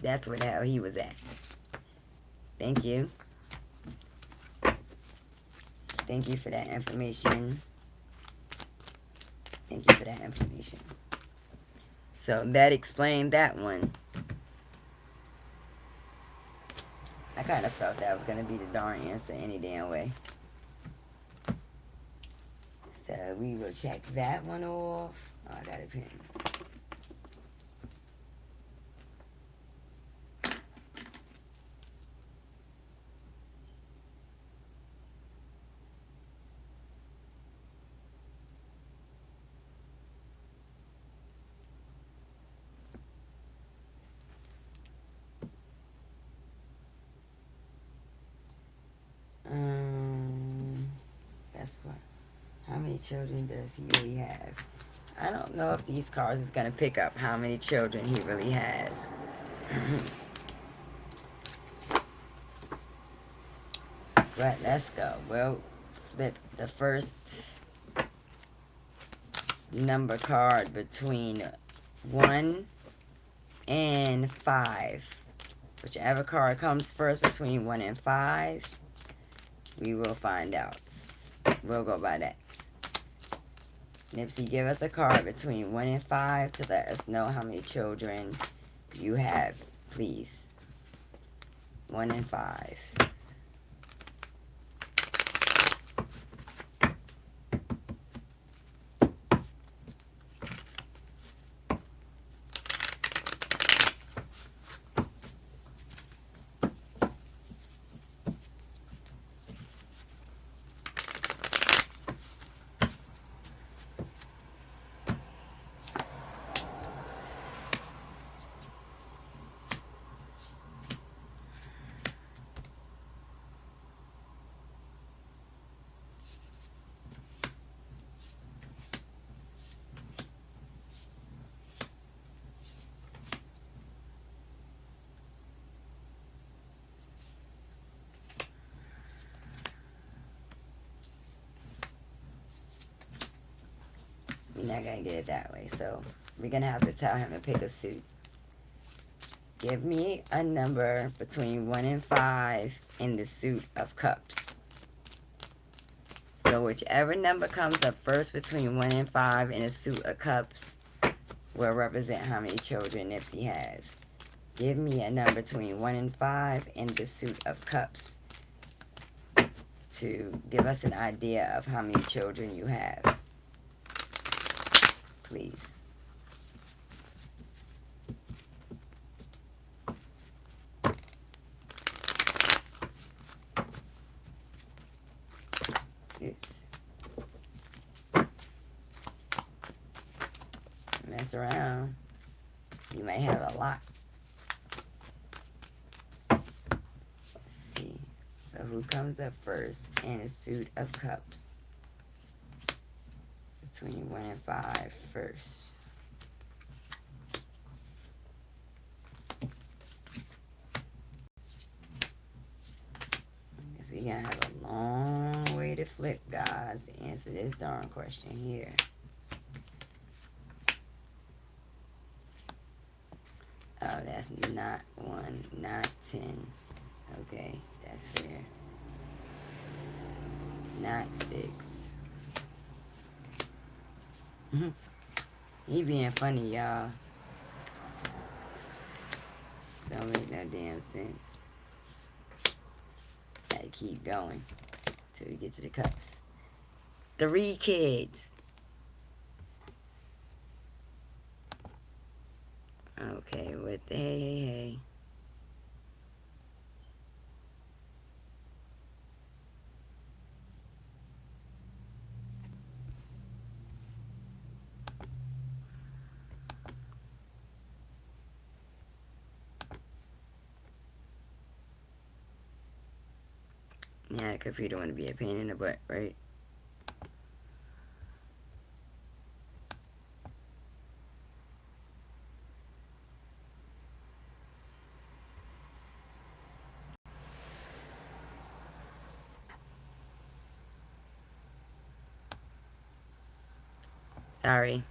That's what the hell he was at. Thank you. Thank you for that information. Thank you for that information. So that explained that one. I kind of felt that was going to be the darn answer any damn way. So we will check that one off. Oh, I got a pen. That's what. How many children does he really have? I don't know if these cards is going to pick up how many children he really has. But let's go. We'll flip the first number card between 1 and 5. Whichever card comes first between 1 and 5, we will find out. We'll go by that. Nipsey, give us a card between 1 and 5 to let us know how many children you have, please. 1 and 5. We're not going to get it that way. So we're going to have to tell him to pick a suit. Give me a number between 1 and 5 in the suit of cups. So whichever number comes up first between 1 and 5 in the suit of cups will represent how many children Nipsey has. Give me a number between 1 and 5 in the suit of cups to give us an idea of how many children you have. Please. Oops. Mess around. You may have a lot. Let's see. So who comes up first in a suit of cups? Between 1 and 5 first. Guess we gonna have a long way to flip, guys, to answer this darn question here. Oh, that's not 1, not 10. Okay, that's fair. Not 6. He being funny, y'all. Don't make no damn sense. Gotta keep going till we get to the cups. 3 kids. Okay, with the hey. Yeah, the computer want to be a pain in the butt, right? Sorry.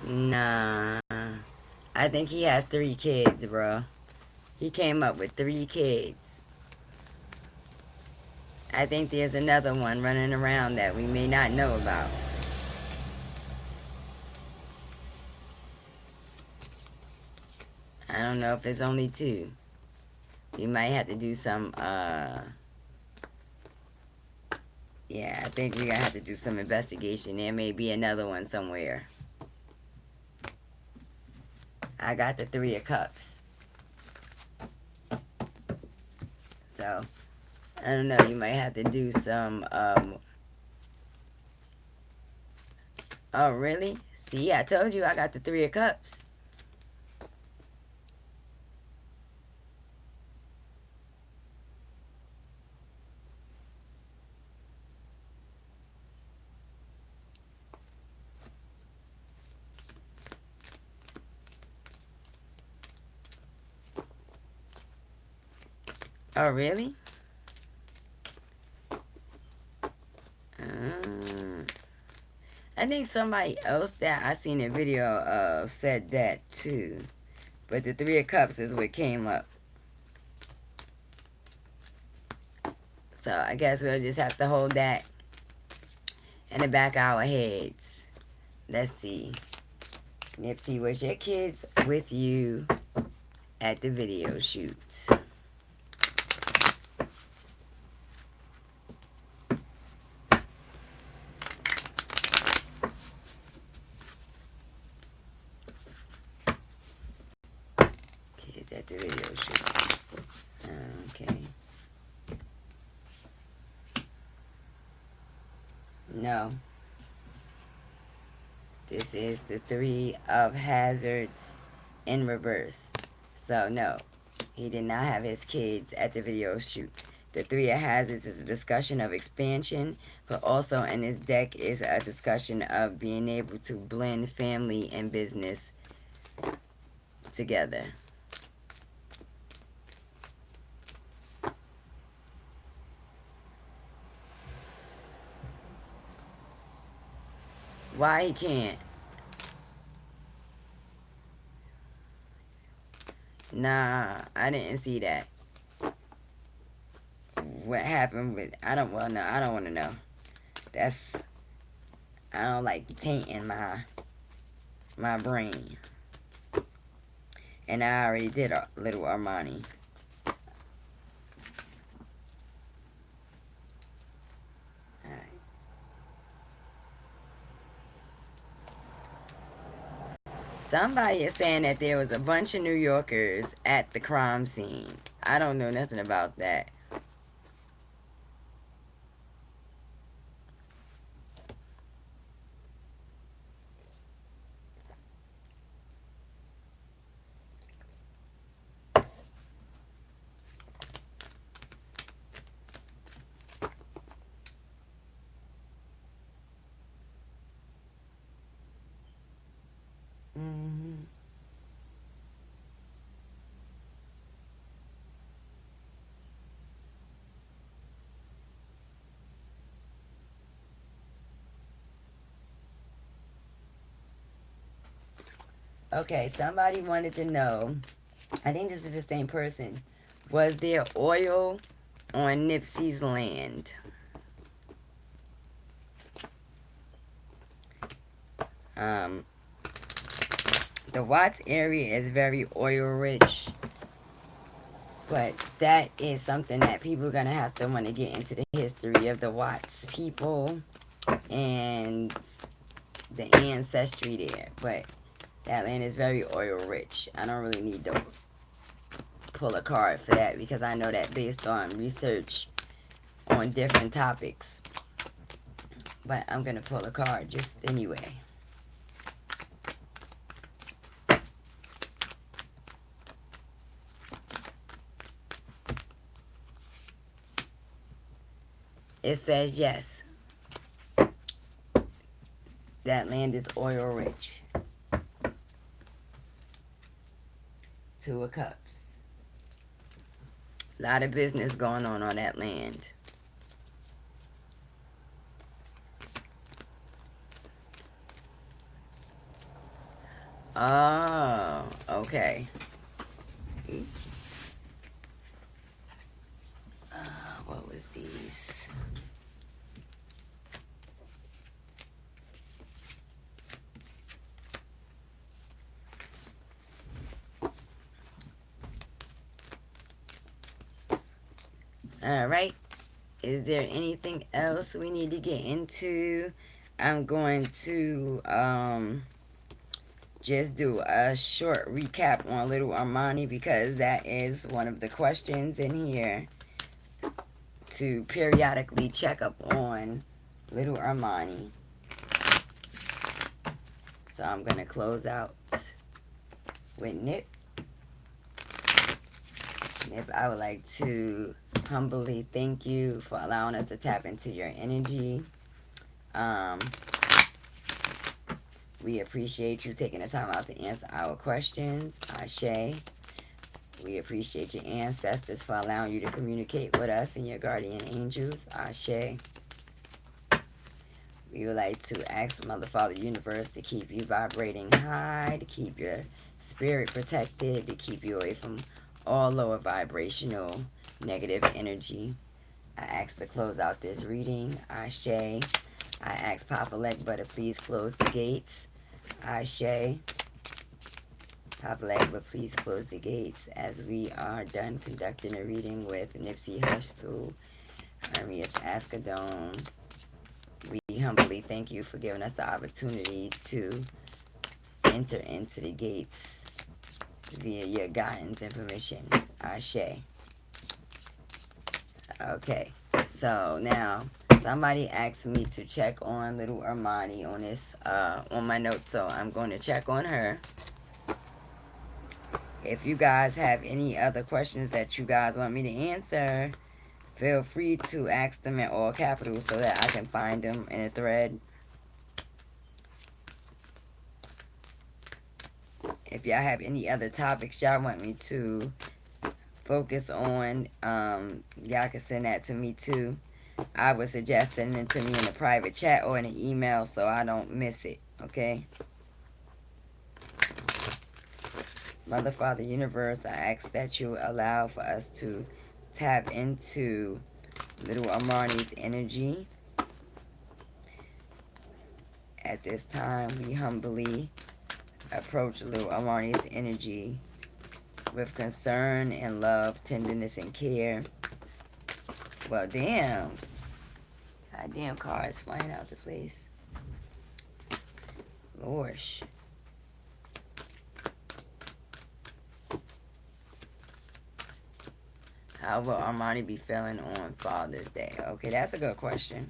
Nah. I think he has 3 kids, bro. He came up with 3 kids. I think there's another one running around that we may not know about. I don't know if it's only 2. We might have to do some, yeah, I think we're going to have to do some investigation. There may be another one somewhere. I got the 3 of Cups. So, I don't know, you might have to do some, oh, really? See, I told you I got the 3 of Cups. Oh, really? Uh, I think somebody else that I seen a video of said that too. But the Three of Cups is what came up. So I guess we'll just have to hold that in the back of our heads. Let's see. Nipsey, was your kids with you at the video shoot? Kids at the video shoot. Okay. No. This is the Three of Hazards in reverse. So, no. He did not have his kids at the video shoot. The Three of Hazards is a discussion of expansion, but also in this deck is a discussion of being able to blend family and business together. Why he can't? Nah, I didn't see that. What happened with, I don't want to know. That's, I don't like tainting my brain. And I already did a little Imani. Alright. Somebody is saying that there was a bunch of New Yorkers at the crime scene. I don't know nothing about that. Mm-hmm. Okay, somebody wanted to know, I think this is the same person. Was there oil on Nipsey's land? The Watts area is very oil rich, but that is something that people are going to have to want to get into the history of the Watts people and the ancestry there. But that land is very oil rich. I don't really need to pull a card for that because I know that based on research on different topics. But I'm going to pull a card just anyway. It says yes. That land is oil rich. Two of Cups. A lot of business going on that land. Oh, okay. Oops. What was these? All right. Is there anything else we need to get into? I'm going to just do a short recap on Little Imani because that is one of the questions in here, to periodically check up on Little Imani. So I'm going to close out with Nip. Nip, I would like to humbly thank you for allowing us to tap into your energy. We appreciate you taking the time out to answer our questions. Ashe. We appreciate your ancestors for allowing you to communicate with us and your guardian angels. Ashe. We would like to ask Mother, Father, Universe to keep you vibrating high, to keep your spirit protected, to keep you away from all lower vibrational negative energy. I ask to close out this reading. Ashe. I ask Papa Leg Butter, please close the gates. Ashe. Papa Leg Butter, please close the gates as we are done conducting a reading with Nipsey Hussle, Hermes Ascadone. We humbly thank you for giving us the opportunity to enter into the gates via your guidance and permission. Ashe. Okay, so now somebody asked me to check on little Imani on this on my notes, so I'm going to check on her. If you guys have any other questions that you guys want me to answer, feel free to ask them in all capitals so that I can find them in a thread. If y'all have any other topics y'all want me to focus on, y'all can send that to me too. I would suggest sending it to me in a private chat or in an email so I don't miss it, okay? Mother, Father, Universe, I ask that you allow for us to tap into little Imani's energy. At this time, we humbly approach little Imani's energy with concern and love, tenderness, and care. Well, damn. Goddamn car is flying out the place. Lorsh. How will Imani be feeling on Father's Day? Okay, that's a good question.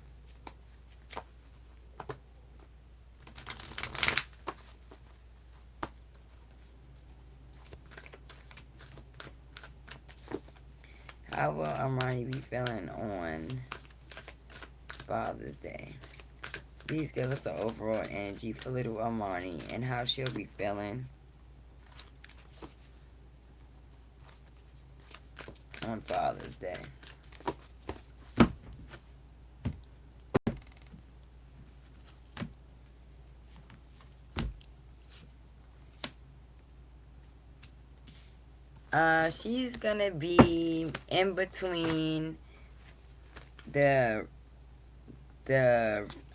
How will Imani be feeling on Father's Day? Please give us the overall energy for little Imani and how she'll be feeling on Father's Day. She's gonna be in between the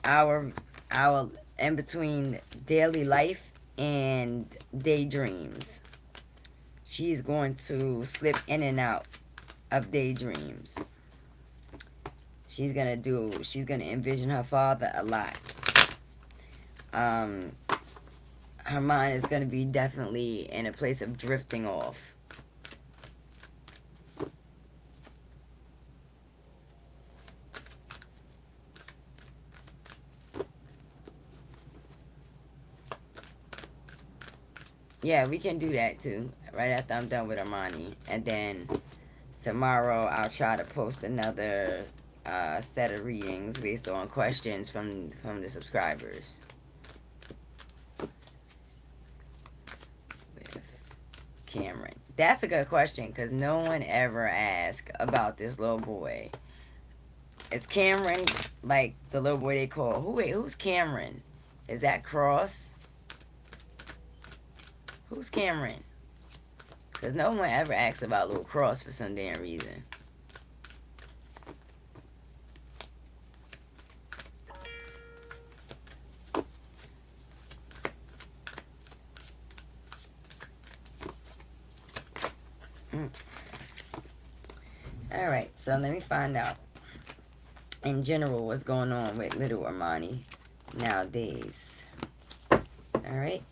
our in between daily life and daydreams. She's going to slip in and out of daydreams. She's gonna envision her father a lot. Her mind is gonna be definitely in a place of drifting off. Yeah, we can do that too. Right after I'm done with Imani. And then tomorrow I'll try to post another set of readings based on questions from the subscribers. With Cameron. That's a good question because no one ever asked about this little boy. Is Cameron like the little boy they call? Who's Cameron? Is that Cross? Who's Cameron? Because no one ever asks about little Cross for some damn reason. Alright, so let me find out in general what's going on with little Imani nowadays. Alright.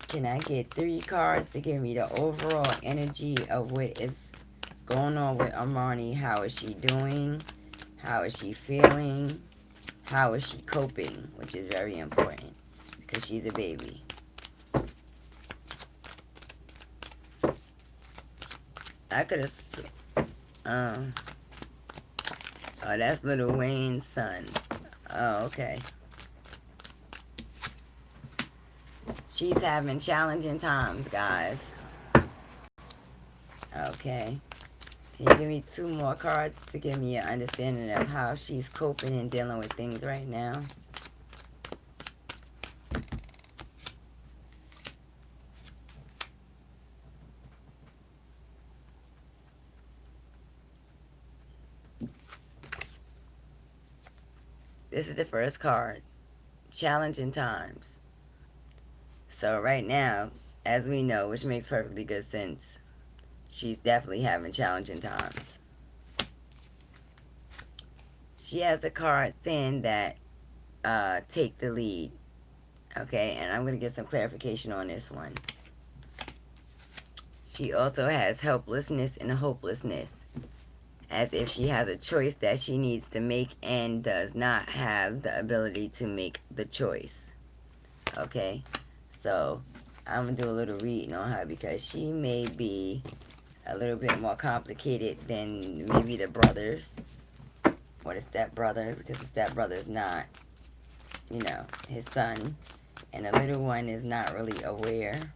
Can I get 3 cards to give me the overall energy of what is going on with Imani? How is she doing? How is she feeling? How is she coping? Which is very important because she's a baby. I could have... oh, that's Lil Wayne's son. Oh, okay. She's having challenging times, guys. Okay. Can you give me 2 more cards to give me an understanding of how she's coping and dealing with things right now? This is the first card. Challenging times. So right now, as we know, which makes perfectly good sense, she's definitely having challenging times. She has a card saying that take the lead. Okay, and I'm going to get some clarification on this one. She also has helplessness and hopelessness, as if she has a choice that she needs to make and does not have the ability to make the choice. Okay, so I'm going to do a little reading on her because she may be a little bit more complicated than maybe the brothers or the stepbrother, because the stepbrother is not, you know, his son, and the little one is not really aware.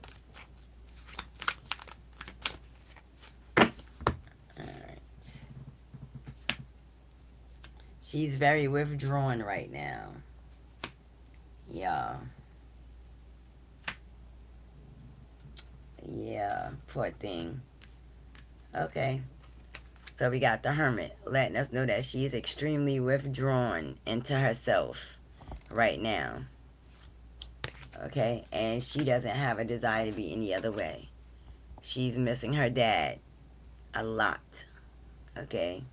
Alright. She's very withdrawn right now. Yeah. Yeah, poor thing. Okay. So we got the Hermit letting us know that she's extremely withdrawn into herself right now. Okay, and she doesn't have a desire to be any other way. She's missing her dad a lot. Okay.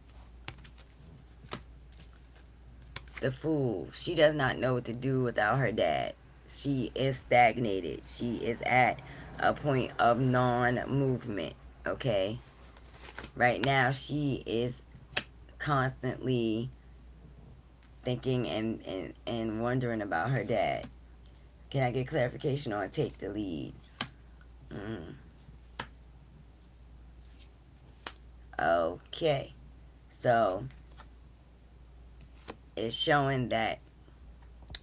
The Fool. She does not know what to do without her dad. She is stagnated. She is at a point of non-movement. Okay. Right now, she is constantly thinking and wondering about her dad. Can I get clarification on take the lead? Okay. So, it's showing that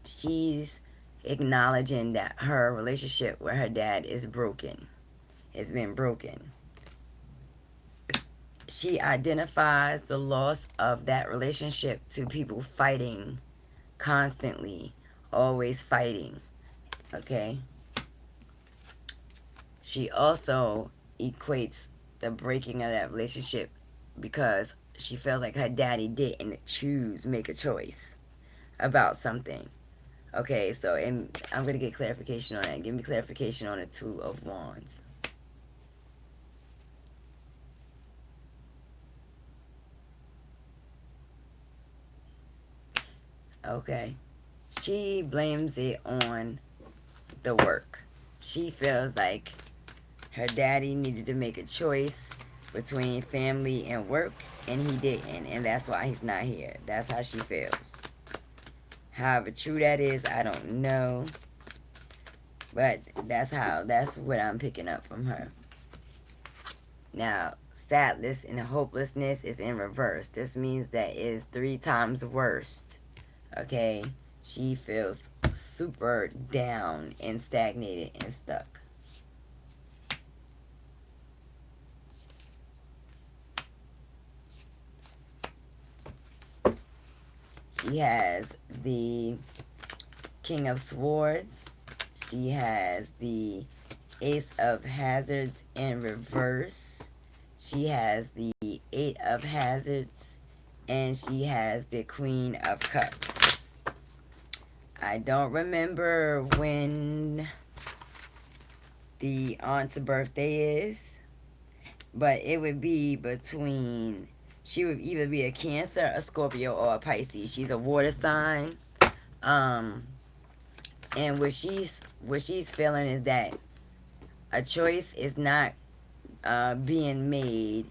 she's acknowledging that her relationship with her dad is broken. It's been broken. She identifies the loss of that relationship to people fighting constantly, always fighting. Okay? She also equates the breaking of that relationship because she feels like her daddy didn't make a choice about something. Okay, so I'm going to get clarification on that. Give me clarification on the Two of Wands. Okay. She blames it on the work. She feels like her daddy needed to make a choice between family and work, and he didn't, and that's why he's not here. That's how she feels. However true that is, I don't know. But that's what I'm picking up from her. Now, sadness and hopelessness is in reverse. This means that it is 3 times worse. Okay? She feels super down and stagnated and stuck. She has the King of Swords. She has the Ace of Hazards in reverse. She has the 8 of Hazards. And she has the Queen of Cups. I don't remember when the aunt's birthday is, but it would be between, she would either be a Cancer, a Scorpio, or a Pisces. She's a water sign. And what she's feeling is that a choice is not being made.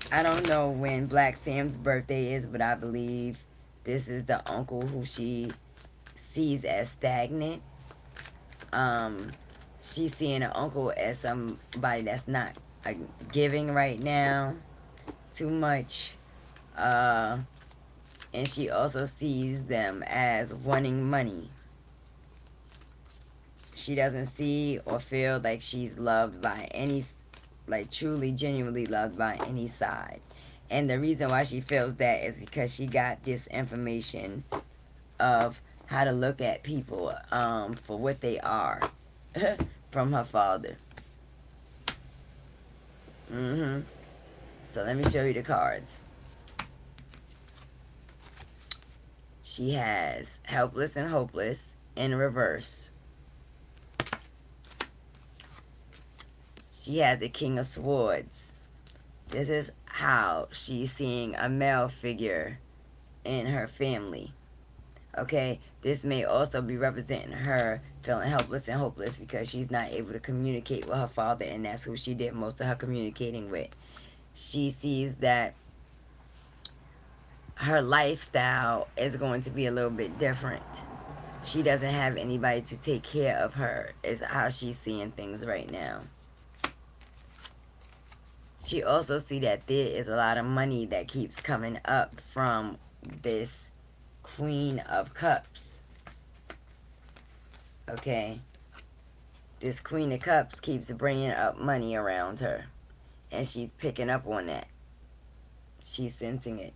I don't know when Black Sam's birthday is, but I believe this is the uncle who she sees as stagnant. She's seeing an uncle as somebody that's not giving right now too much. And she also sees them as wanting money. she doesn't see or feel like she's loved by any, like truly, genuinely loved by any side. And the reason why she feels that is because she got this information of how to look at people for what they are from her father. So let me show you the cards. She has helpless and hopeless in reverse. She has the King of Swords. This is how she's seeing a male figure in her family. Okay, this may also be representing her feeling helpless and hopeless because she's not able to communicate with her father, and that's who she did most of her communicating with. She sees that her lifestyle is going to be a little bit different. She doesn't have anybody to take care of her, is how she's seeing things right now. She also see that there is a lot of money that keeps coming up from this Queen of Cups. Okay, this Queen of Cups keeps bringing up money around her, and she's picking up on that. She's sensing it.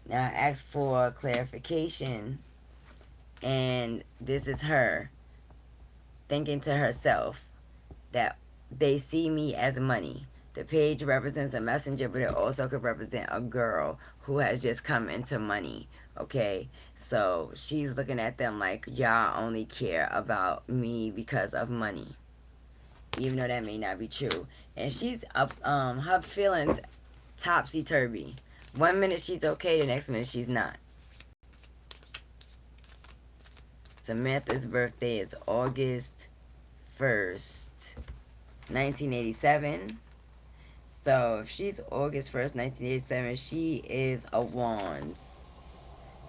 Now I asked for clarification, and this is her thinking to herself that they see me as money. The page represents a messenger, but it also could represent a girl who has just come into money. Okay, so she's looking at them like, y'all only care about me because of money, even though that may not be true. And she's up, her feelings topsy-turvy. 1 minute she's okay, the next minute she's not. Samantha's birthday is August 1st, 1987. So if she's August 1st, 1987, she is a Wands.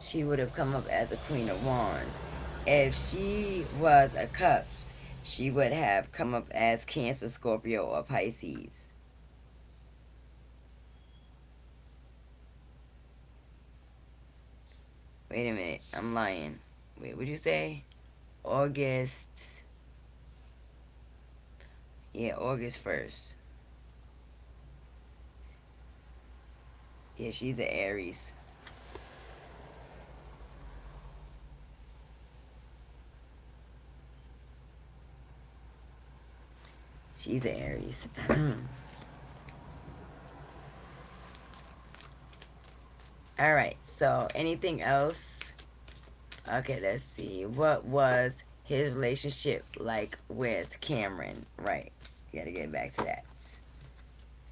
She would have come up as a Queen of Wands. If she was a Cups, she would have come up as Cancer, Scorpio, or Pisces. Wait a minute, I'm lying. Wait, what'd you say? August. Yeah, August 1st. Yeah, she's an Aries. She's an Aries. Alright, so anything else? Okay, let's see. What was his relationship like with Cameron? Right, gotta get back to that.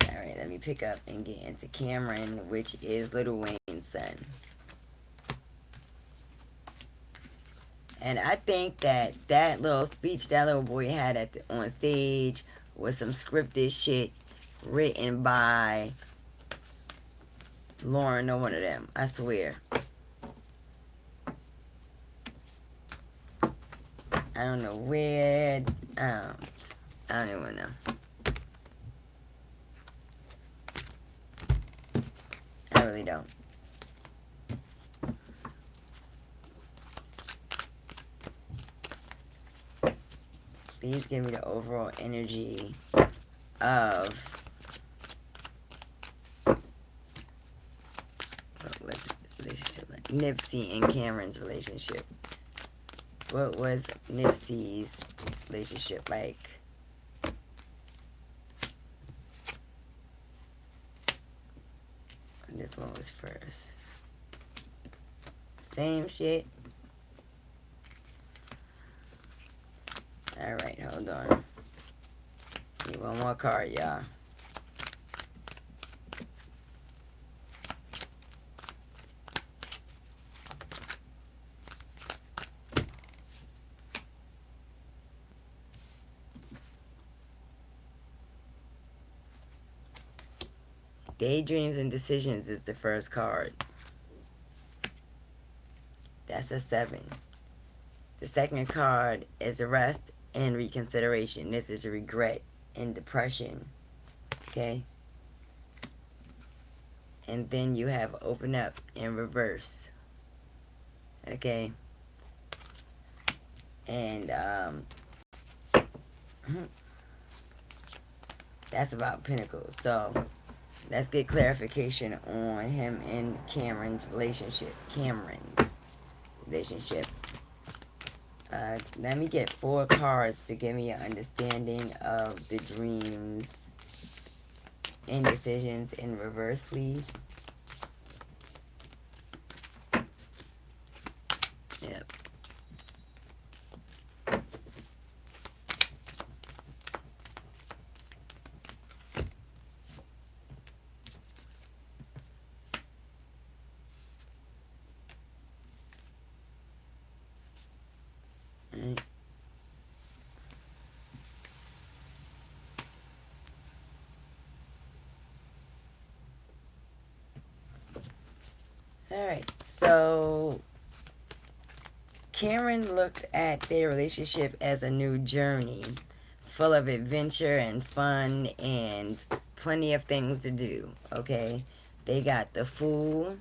Alright, let me pick up and get into Cameron, which is Lil Wayne's son. And I think that that little speech that little boy had on stage was some scripted shit written by Lauren or one of them. I swear. I don't know where. I don't even know. I really don't. These give me the overall energy of what was the relationship like? Nipsey and Cameron's relationship. What was Nipsey's relationship like? This one was first. Same shit. Alright, hold on. Need one more card, y'all. Daydreams and Decisions is the first card. That's a 7. The second card is Arrest and Reconsideration. This is regret and depression. Okay? And then you have Open Up in reverse. Okay? And that's about Pinnacle. So let's get clarification on him and Cameron's relationship. Let me get 4 cards to give me an understanding of the dreams, indecisions in reverse, please. Yep. Right. Alright, so Cameron looked at their relationship as a new journey, full of adventure and fun and plenty of things to do, okay? They got the Fool,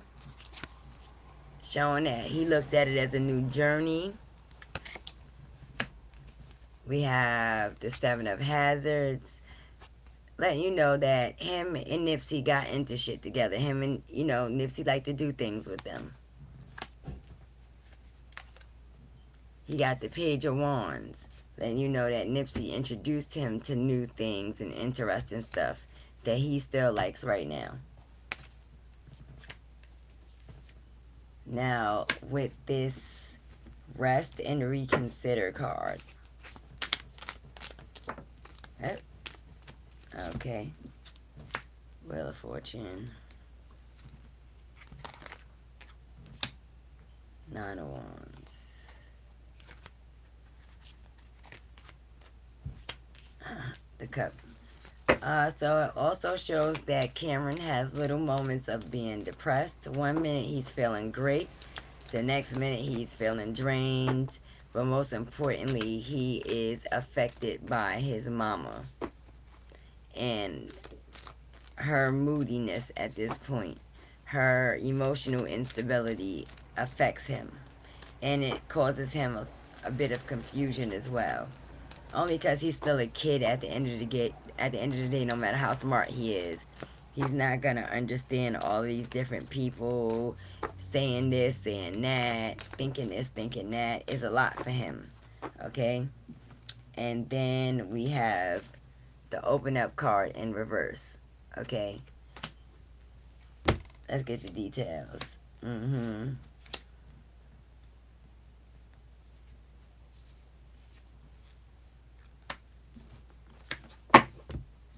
showing that he looked at it as a new journey. We have the 7 of Hazards, letting you know that him and Nipsey got into shit together. Him and, Nipsey liked to do things with them. He got the Page of Wands, letting you know that Nipsey introduced him to new things and interesting stuff that he still likes right now. Now, with this Rest and Reconsider card. Okay. Wheel of Fortune. 9 of Wands. The Cup. So it also shows that Cameron has little moments of being depressed. 1 minute he's feeling great. The next minute he's feeling drained. But most importantly, he is affected by his mama and her moodiness at this point. Her emotional instability affects him. And it causes him a bit of confusion as well. Only because he's still a kid at the end of the day, no matter how smart he is. He's not going to understand all these different people saying this, saying that, thinking this, thinking that. It's a lot for him. Okay? And then we have the Open Up card in reverse. Okay? Let's get the details.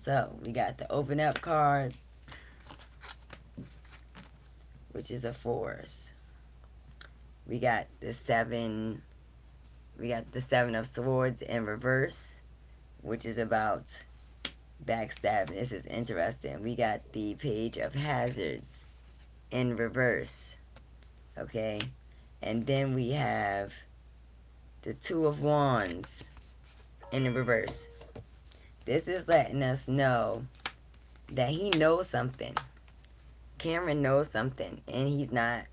So, we got the Open Up card, which is a 4s. We got the 7 of Swords in reverse, which is about backstabbing. This is interesting. We got the Page of Hazards in reverse. Okay? And then we have the 2 of Wands in the reverse. This is letting us know that he knows something. Cameron knows something, and he's not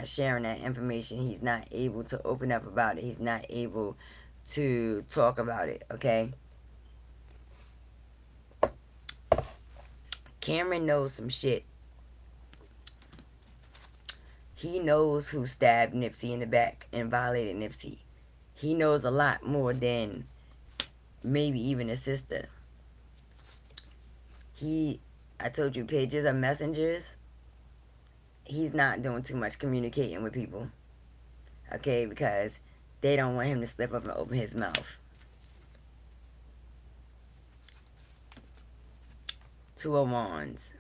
sharing that information. He's not able to open up about it. He's not able to talk about it, okay? Cameron knows some shit. He knows who stabbed Nipsey in the back and violated Nipsey. He knows a lot more than maybe even a sister. I told you, pages are messengers. He's not doing too much communicating with people. Okay, because they don't want him to slip up and open his mouth. 2 of Wands.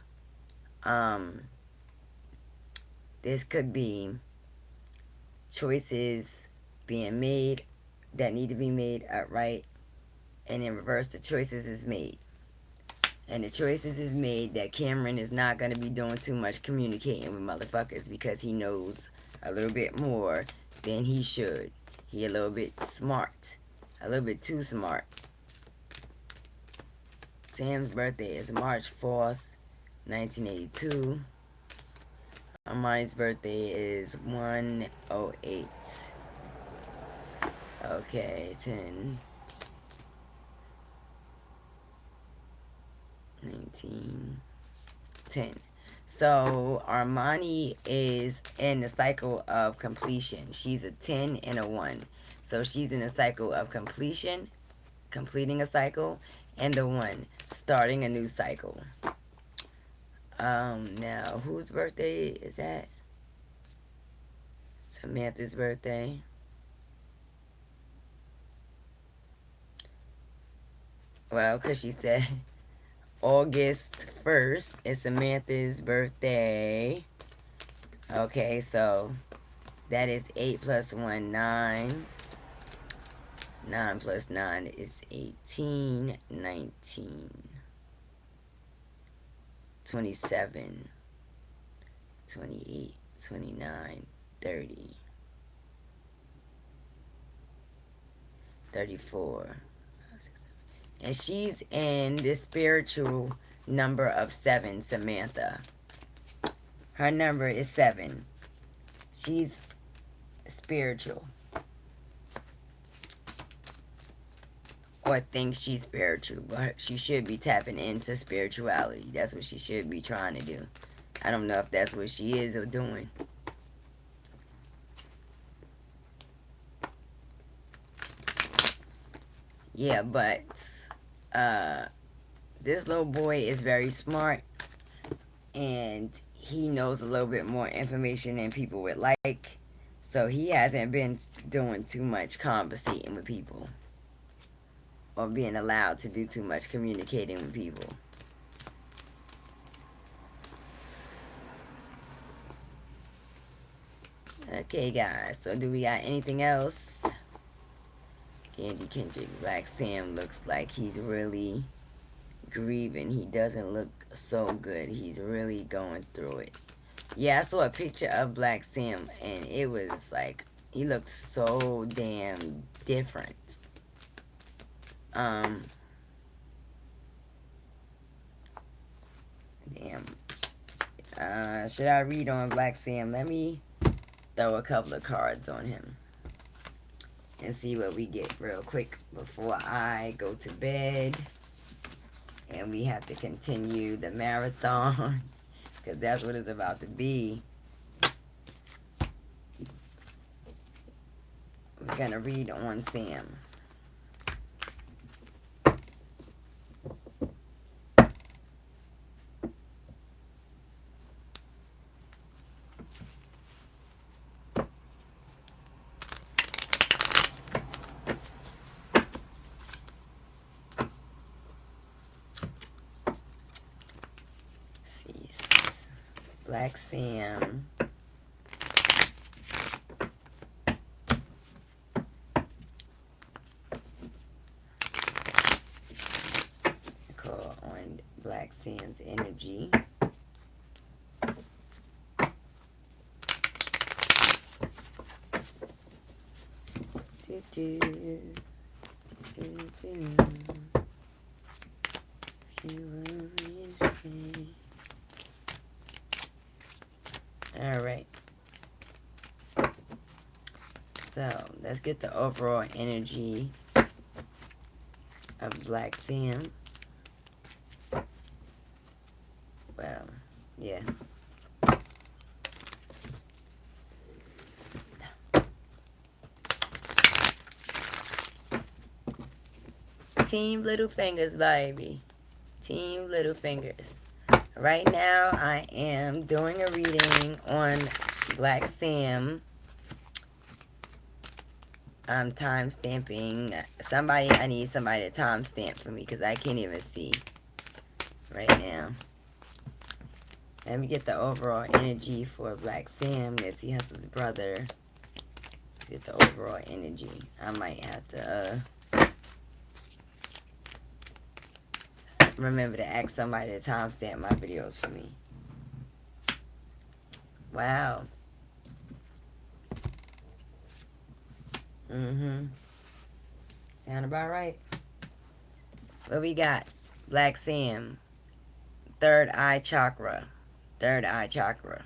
This could be choices being made that need to be made outright. And in reverse, the choices is made. And the choices is made that Cameron is not going to be doing too much communicating with motherfuckers because he knows a little bit more than he should. He a little bit smart. A little bit too smart. Sam's birthday is March 4th, 1982. Imani's birthday is 108. Okay, 10, 19, 10. So Imani is in the cycle of completion. She's a 10 and a 1. So she's in the cycle of completion, completing a cycle, and the 1, starting a new cycle. Now, whose birthday is that? Samantha's birthday. Well, because she said August 1st is Samantha's birthday. Okay, so that is 8 plus 1, 9. 9 plus 9 is 18, 19, 27, 28, 29, 30, 34. And she's in the spiritual number of 7, Samantha. Her number is 7. She's spiritual. Or thinks she's spiritual, but she should be tapping into spirituality. That's what she should be trying to do. I don't know if that's what she is or doing. Yeah, but this little boy is very smart, and he knows a little bit more information than people would like. So he hasn't been doing too much conversating with people, or being allowed to do too much communicating with people. Okay, guys, so do we got anything else? Candy Kendrick, Black Sam looks like he's really grieving. He doesn't look so good. He's really going through it. Yeah, I saw a picture of Black Sam, and it was like, he looked so damn different. Damn. Should I read on Black Sam? Let me throw a couple of cards on him and see what we get real quick before I go to bed. And we have to continue the marathon, because that's what it's about to be. We're going to read on Sam. Black Sam. Call on Black Sam's energy. All right. So let's get the overall energy of Black Sam. Well, yeah. Team Little Fingers, baby. Team Little Fingers. Right now, I am doing a reading on Black Sam. I'm time stamping. I need somebody to time stamp for me, because I can't even see right now. Let me get the overall energy for Black Sam, Nipsey Hussle's brother. Get the overall energy. I might have to remember to ask somebody to timestamp my videos for me. Wow. Sound about right. What we got? Black Sam. Third eye chakra. Third eye chakra.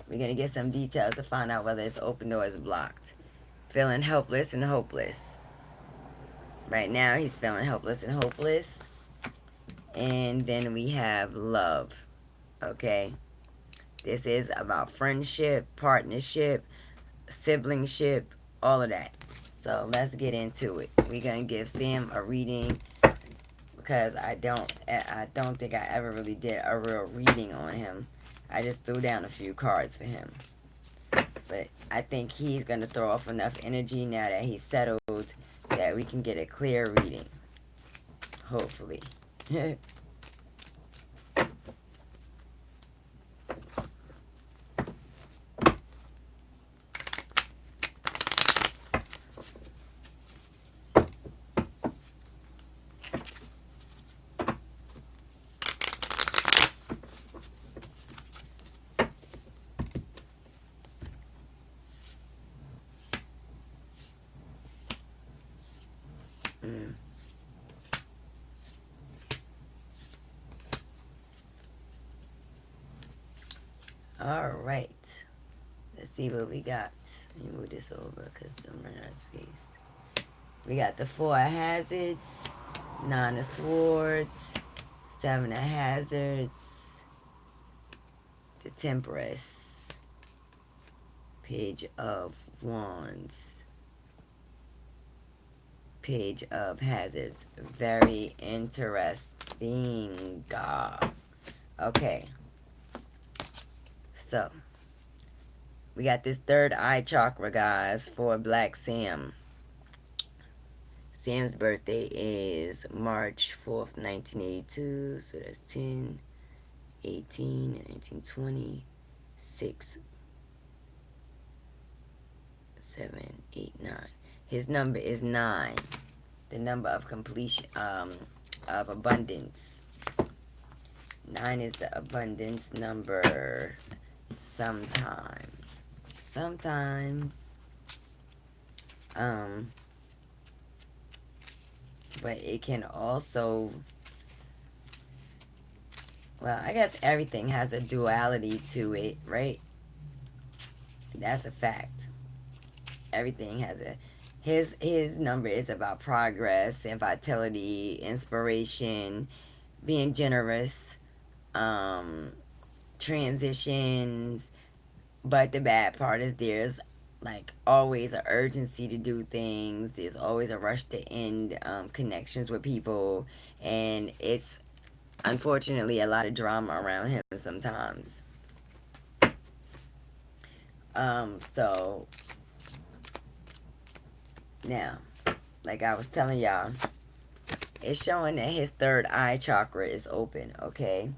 We're going to get some details to find out whether it's open or it's blocked. feeling helpless and hopeless. Right now, he's feeling helpless and hopeless. And then we have love. Okay? This is about friendship, partnership, siblingship, all of that. So let's get into it. We're gonna give Sam a reading because I don't think I ever really did a real reading on him. I just threw down a few cards for him. But I think he's gonna throw off enough energy now that he's settled that we can get a clear reading. Hopefully. Mm. All right. Let's see what we got. Let me move this over because I'm running out of space. We got the 4 of hazards, 9 of swords, 7 of hazards, the Temperance, Page of wands, Page of hazards. Very interesting. Okay. So, we got this third eye chakra, guys, for Black Sam. Sam's birthday is March 4th, 1982. So that's 10, 18, 19, 20, 6, 7, 8, 9. His number is 9. The number of completion, of abundance. 9 is the abundance number. Sometimes. But it can also, well, I guess everything has a duality to it, right? That's a fact. Everything has a, his number is about progress and vitality, inspiration, being generous, transitions. But the bad part is there's like always an urgency to do things. There's always a rush to end connections with people, and it's unfortunately a lot of drama around him sometimes. So now, like I was telling y'all, it's showing that his third eye chakra is open, okay?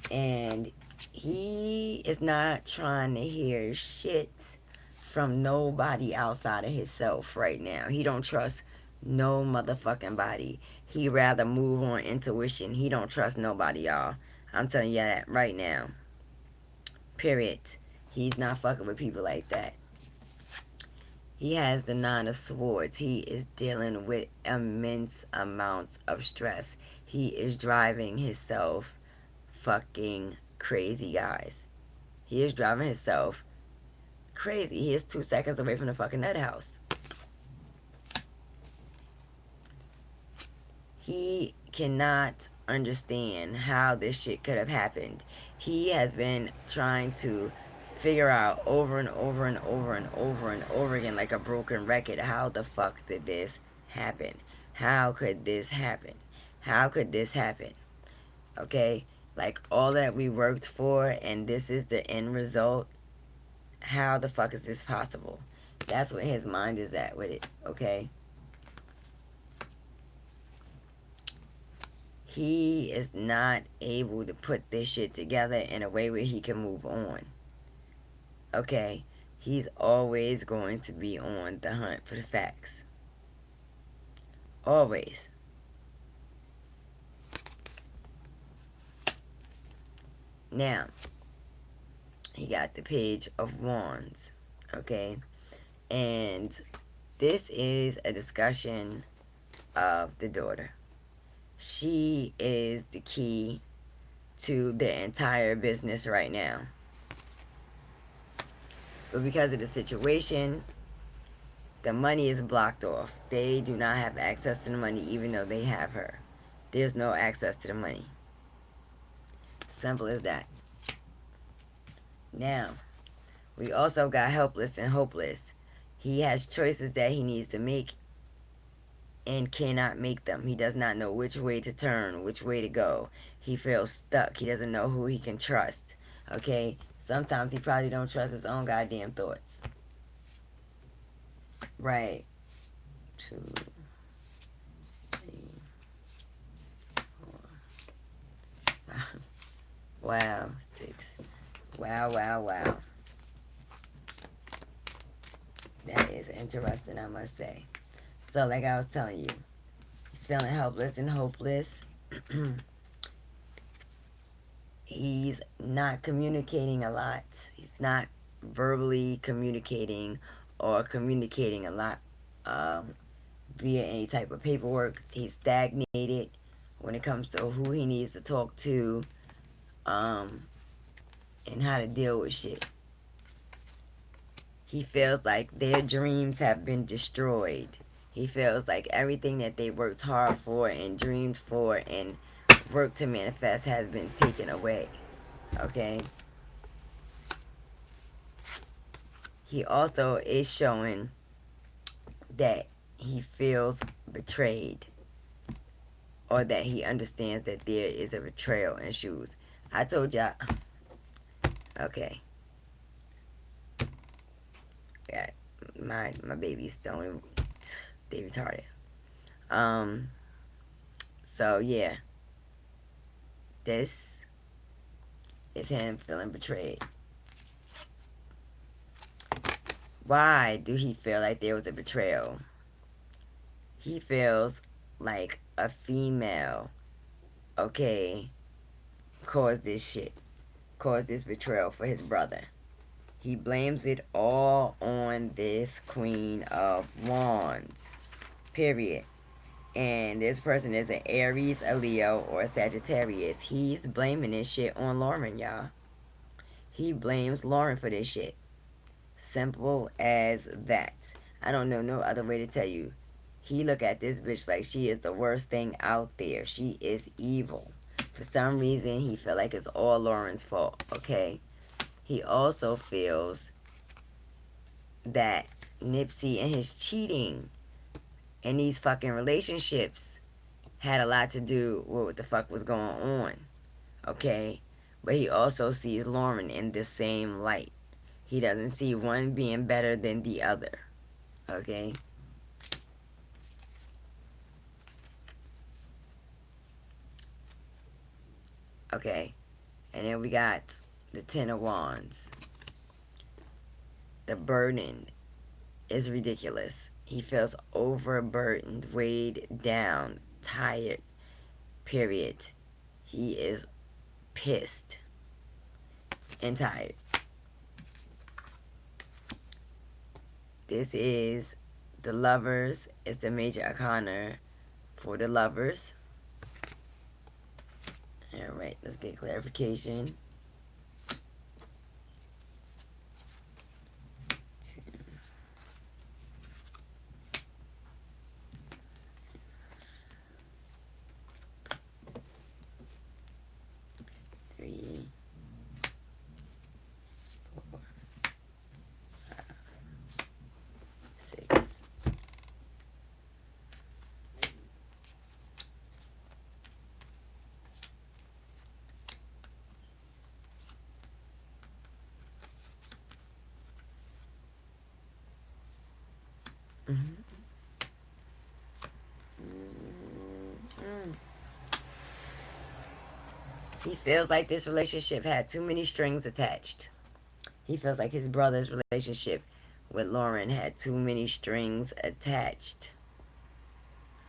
And he is not trying to hear shit from nobody outside of himself right now. He don't trust no motherfucking body. He rather move on intuition. He don't trust nobody, y'all. I'm telling you that right now. Period. He's not fucking with people like that. He has the 9 of swords. He is dealing with immense amounts of stress. He is driving himself fucking crazy, guys. He is driving himself crazy. He is 2 seconds away from the fucking nut house. He cannot understand how this shit could have happened. He has been trying to figure out over and over and over and over and over again, like a broken record, how the fuck did this happen? How could this happen? How could this happen? Okay? Like all that we worked for and this is the end result. How the fuck is this possible? That's what his mind is at with it, okay? He is not able to put this shit together in a way where he can move on. Okay? He's always going to be on the hunt for the facts. Always. Now, he got the Page of Wands, okay? And this is a discussion of the daughter. She is the key to the entire business right now. But because of the situation, The money is blocked off. They do not have access to the money even though they have her. There's no access to the money. Simple as that. Now, we also got helpless and hopeless. He has choices that he needs to make and cannot make them. He does not know which way to turn, which way to go. He feels stuck. He doesn't know who he can trust. Okay? Sometimes he probably don't trust his own goddamn thoughts. Right. 2, 3, 4, 5. Wow. 6. Wow. That is interesting, I must say. So, like I was telling you, he's feeling helpless and hopeless. He's not communicating a lot. He's not verbally communicating or communicating a lot via any type of paperwork. He's stagnated when it comes to who he needs to talk to and how to deal with shit. He feels like their dreams have been destroyed. He feels like everything that they worked hard for and dreamed for and worked to manifest has been taken away. Okay? He also is showing that he feels betrayed or that he understands that there is a betrayal in shoes. I told y'all. Okay. Yeah, my babies don't, they retarded. So yeah, this is him feeling betrayed. Why do he feel like there was a betrayal? He feels like a female, okay, caused this shit, caused this betrayal for his brother. He blames it all on this Queen of Wands. Period. And this person is an Aries, a Leo, or a Sagittarius. He's blaming this shit on Lauren, y'all. He blames Lauren for this shit. Simple as that. I don't know no other way to tell you. He look at this bitch like she is the worst thing out there. She is evil. For some reason, he feel like it's all Lauren's fault, okay? He also feels that Nipsey and his cheating and these fucking relationships had a lot to do with what the fuck was going on, okay? But he also sees Lauren in the same light. He doesn't see one being better than the other, okay? Okay, and then we got the Ten of Wands. The burden is ridiculous. He feels overburdened, weighed down, tired, period. He is pissed and tired. This is the Lovers. It's the major arcana for the Lovers. Alright, let's get clarification. He feels like this relationship had too many strings attached. He feels like his brother's relationship with Lauren had too many strings attached.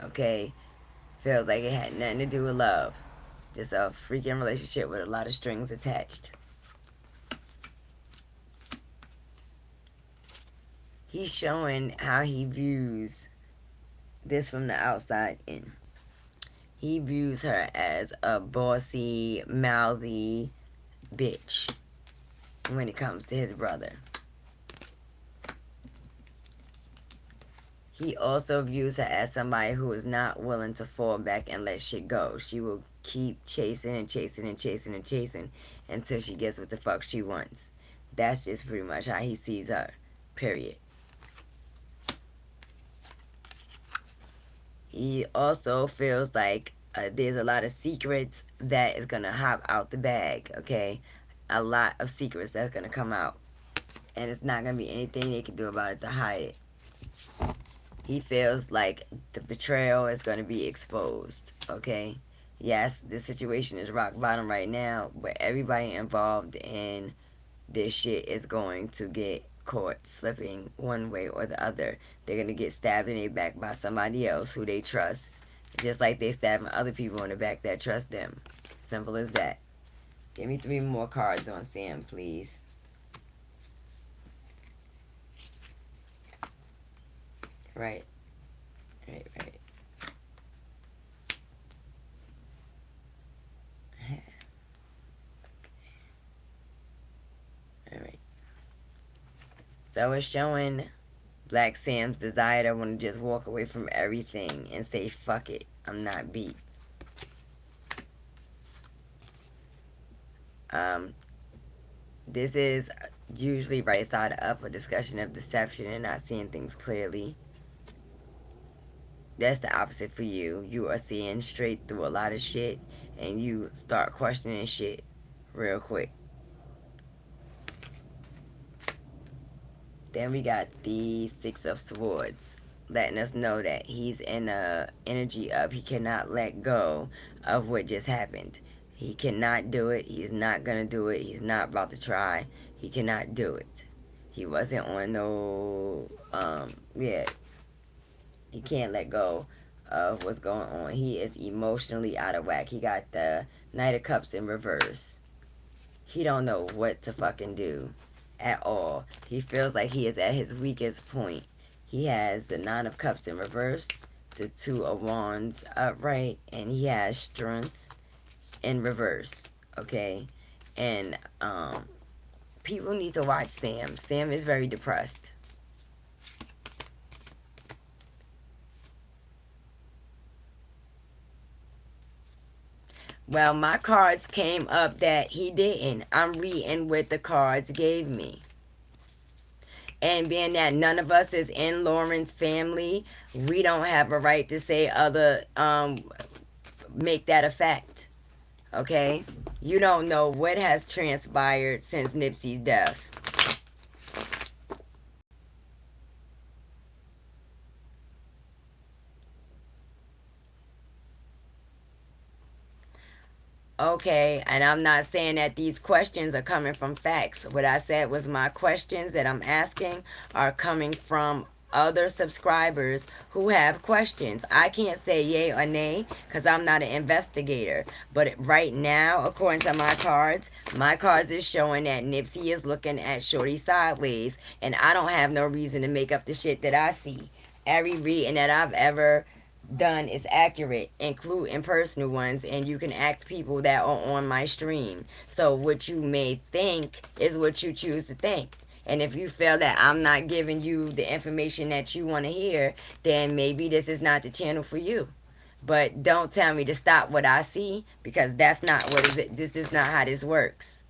Okay? Feels like it had nothing to do with love. Just a freaking relationship with a lot of strings attached. He's showing how he views this from the outside in. He views her as a bossy, mouthy bitch when it comes to his brother. He also views her as somebody who is not willing to fall back and let shit go. She will keep chasing and chasing and chasing and chasing until she gets what the fuck she wants. That's just pretty much how he sees her. Period. He also feels like there's a lot of secrets that is going to hop out the bag, okay? A lot of secrets that's going to come out. And it's not going to be anything they can do about it to hide it. He feels like the betrayal is going to be exposed, okay? Yes, the situation is rock bottom right now, but everybody involved in this shit is going to get caught slipping one way or the other. They're going to get stabbed in their back by somebody else who they trust, just like they stabbing other people in the back that trust them. Simple as that. Give me 3 more cards on Sam, please. Right. Right. Alright. So it's showing Black Sam's desire to want to just walk away from everything and say, fuck it, I'm not beat. This is usually right side up a discussion of deception and not seeing things clearly. That's the opposite for you. You are seeing straight through a lot of shit and you start questioning shit real quick. Then we got the 6 of Swords, letting us know that he's in a energy of he cannot let go of what just happened. He cannot do it. He's not going to do it. He's not about to try. He cannot do it. He wasn't on no, he can't let go of what's going on. He is emotionally out of whack. He got the Knight of Cups in reverse. He don't know what to fucking do at all. He feels like he is at his weakest point. He has the 9 of Cups in reverse, the 2 of Wands upright, and he has Strength in reverse, okay? And people need to watch Sam. Sam is very depressed. Well, my cards came up that he didn't. I'm reading what the cards gave me. And being that none of us is in Lauren's family, we don't have a right to say make that a fact. Okay? You don't know what has transpired since Nipsey's death. Okay, and I'm not saying that these questions are coming from facts. What I said was my questions that I'm asking are coming from other subscribers who have questions. I can't say yay or nay because I'm not an investigator. But right now, according to my cards is showing that Nipsey is looking at Shorty sideways. And I don't have no reason to make up the shit that I see. Every reading that I've ever done is accurate, including personal ones, and you can ask people that are on my stream. So what you may think is what you choose to think. And if you feel that I'm not giving you the information that you want to hear, then maybe this is not the channel for you. But don't tell me to stop what I see, because that's not what is it. This is not how this works.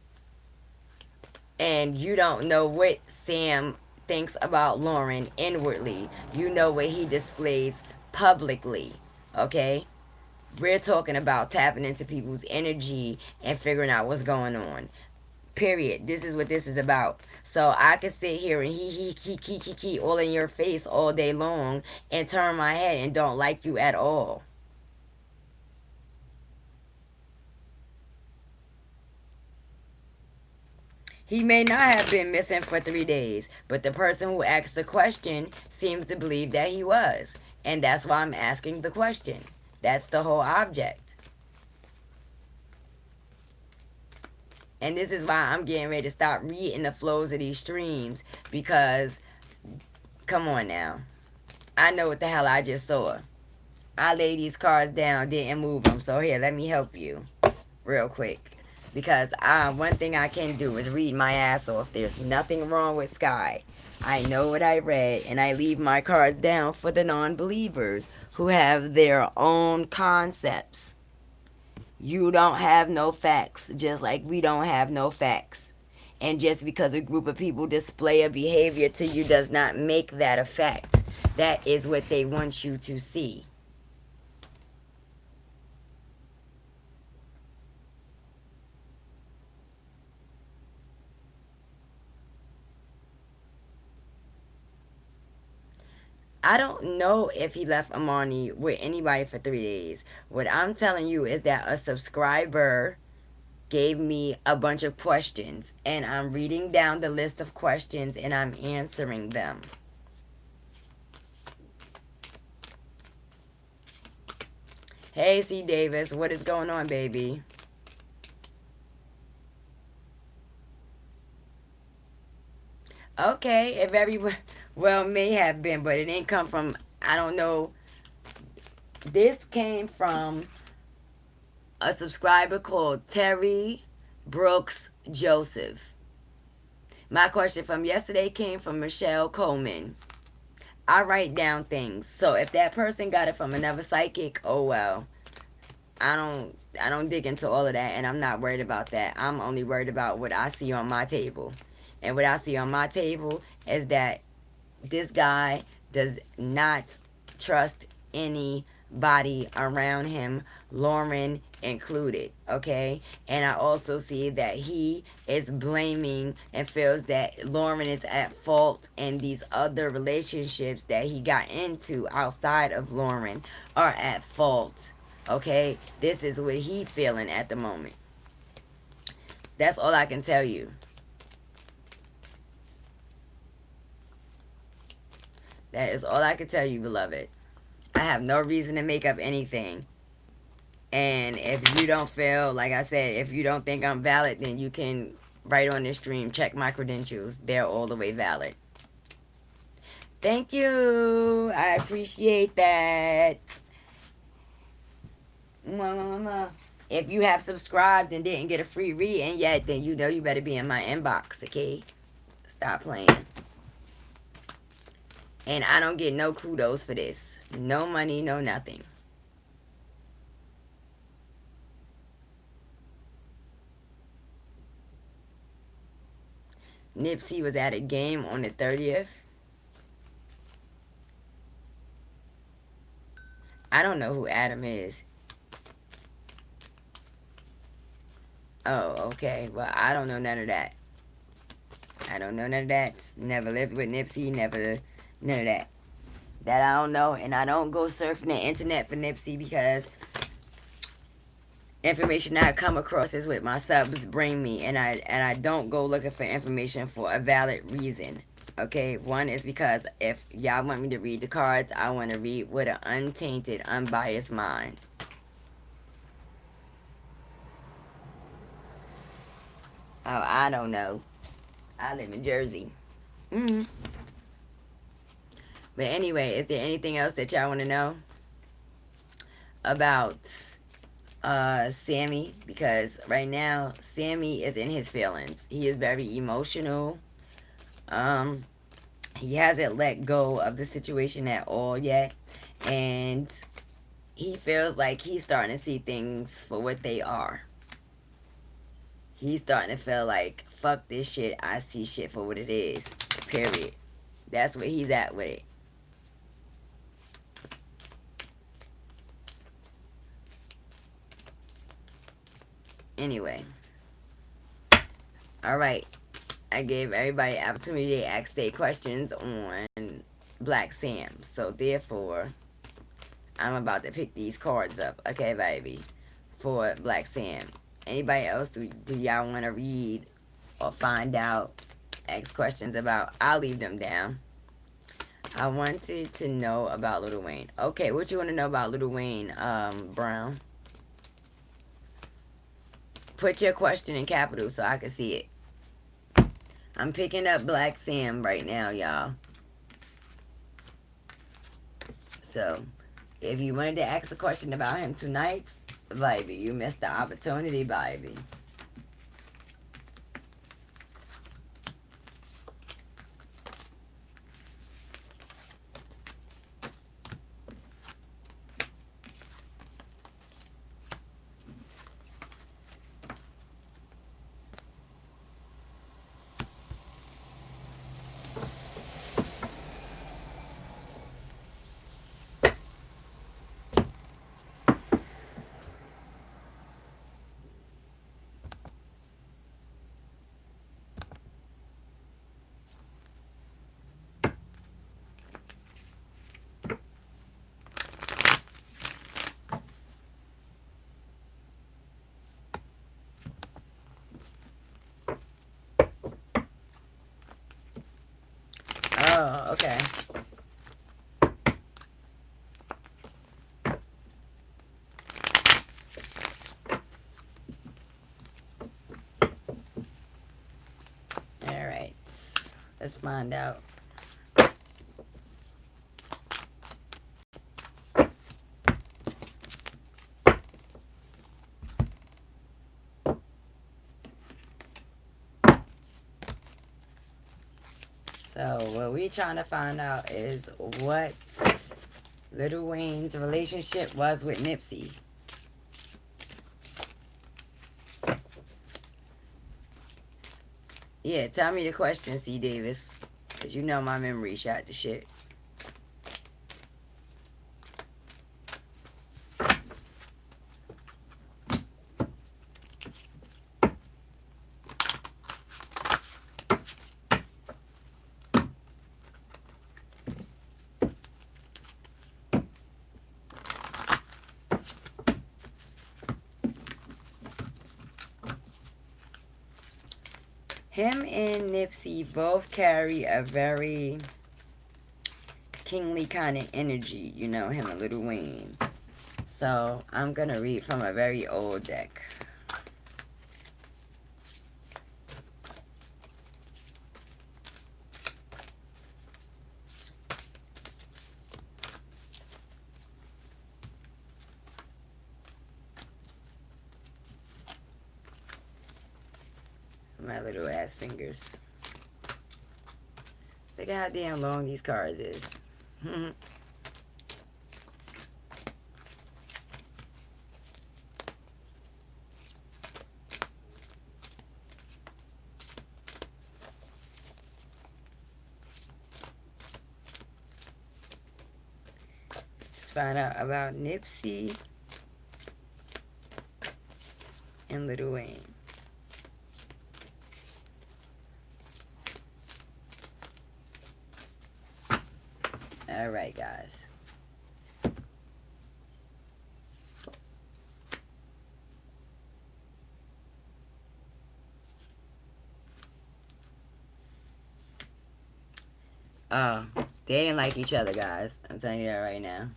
And you don't know what Sam thinks about Lauren inwardly. You know what he displays publicly, okay? We're talking about tapping into people's energy and figuring out what's going on. Period. This is what this is about. So I can sit here and he all in your face all day long and turn my head and don't like you at all. He may not have been missing for 3 days, but the person who asked the question seems to believe that he was. And that's why I'm asking the question. That's the whole object. And this is why I'm getting ready to stop reading the flows of these streams, because, come on now. I know what the hell I just saw. I laid these cards down, didn't move them. So here, let me help you real quick. Because one thing I can do is read my ass off. There's nothing wrong with Sky. I know what I read, and I leave my cards down for the non-believers who have their own concepts. You don't have no facts, just like we don't have no facts. And just because a group of people display a behavior to you does not make that a fact. That is what they want you to see. I don't know if he left Imani with anybody for 3 days. What I'm telling you is that a subscriber gave me a bunch of questions, and I'm reading down the list of questions and I'm answering them. Hey, C. Davis, what is going on, baby? Okay, it very well may have been, but it didn't come from, I don't know. This came from a subscriber called Terry Brooks Joseph. My question from yesterday came from Michelle Coleman. I write down things. So if that person got it from another psychic, oh well. I don't dig into all of that, and I'm not worried about that. I'm only worried about what I see on my table. And what I see on my table is that this guy does not trust anybody around him, Lauren included, okay? And I also see that he is blaming and feels that Lauren is at fault, and these other relationships that he got into outside of Lauren are at fault, okay? This is what he feeling at the moment. That's all I can tell you. That is all I can tell you, beloved. I have no reason to make up anything. And if you don't feel, like I said, if you don't think I'm valid, then you can, right on this stream, check my credentials. They're all the way valid. Thank you. I appreciate that. If you have subscribed and didn't get a free reading yet, then you know you better be in my inbox, okay? Stop playing. And I don't get no kudos for this. No money, no nothing. Nipsey was at a game on the 30th. I don't know who Adam is. Oh, okay. Well, I don't know none of that. I don't know none of that. Never lived with Nipsey. Never, none of that. That I don't know. And I don't go surfing the internet for Nipsey because information I come across is what my subs bring me. And I don't go looking for information for a valid reason. Okay, one is because if y'all want me to read the cards, I want to read with an untainted, unbiased mind. Oh, I don't know. I live in Jersey. Mm-hmm. But anyway, is there anything else that y'all want to know about Sammy? Because right now, Sammy is in his feelings. He is very emotional. He hasn't let go of the situation at all yet. And he feels like he's starting to see things for what they are. He's starting to feel like, fuck this shit, I see shit for what it is. Period. That's where he's at with it. Anyway. Alright. I gave everybody an opportunity to ask their questions on Black Sam. So therefore, I'm about to pick these cards up. Okay, baby. For Black Sam. Anybody else, do y'all want to read or find out, ask questions about? I'll leave them down. I wanted to know about Lil Wayne. Okay, what you want to know about Lil Wayne, Brown? Put your question in capitals so I can see it. I'm picking up Black Sam right now, y'all. So, if you wanted to ask a question about him tonight, baby, you missed the opportunity, baby. Oh, okay. Alright. Let's find out. So what we trying to find out is what Lil Wayne's relationship was with Nipsey. Yeah, tell me the question, C. Davis. Because you know my memory shot the shit. Him and Nipsey both carry a very kingly kind of energy, you know, him and Lil Wayne. So I'm going to read from a very old deck. My little ass fingers. Look at how damn long these cards is. Let's find out about Nipsey and Lil Wayne. Alright, guys. They didn't like each other, guys. I'm telling you that right now.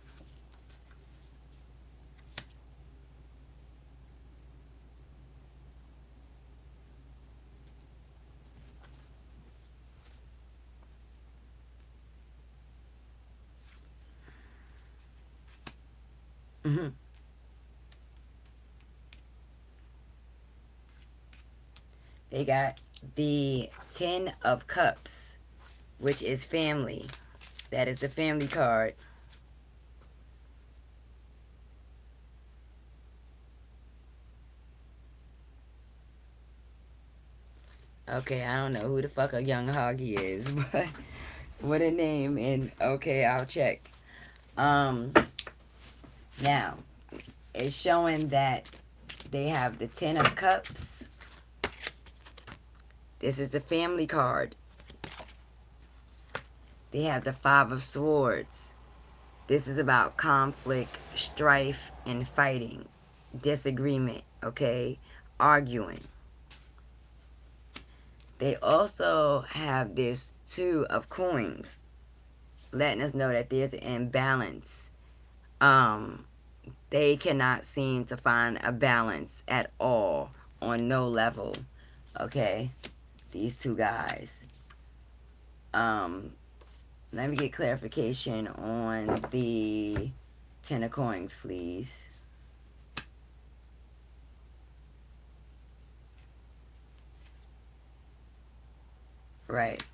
They got the 10 of Cups, which is family. That is the family card. Okay, I don't know who the fuck a young hoggy is, but what a name. And okay, I'll check. Now, it's showing that they have the 10 of Cups. This is the family card. They have the 5 of Swords. This is about conflict, strife, and fighting. Disagreement, okay? Arguing. They also have this 2 of Coins, letting us know that there's an imbalance. They cannot seem to find a balance at all on no level, okay? These two guys. Let me get clarification on the 10 of Coins, please. Right.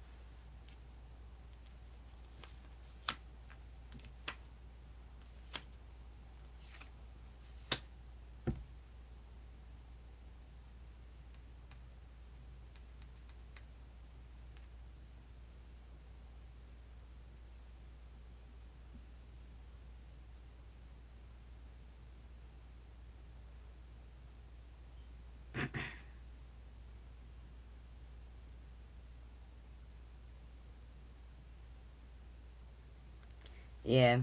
Yeah.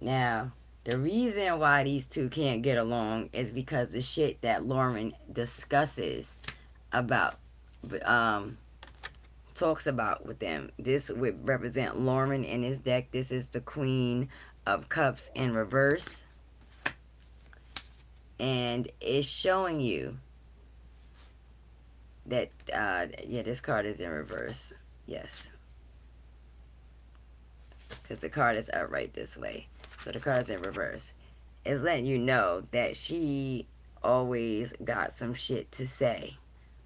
Now, the reason why these two can't get along is because the shit that Lauren discusses about talks about with them. This would represent Lauren in his deck. This is the Queen of Cups in reverse. And it's showing you that, yeah, this card is in reverse. Yes. Because the card is upright this way. So the card is in reverse. It's letting you know that she always got some shit to say.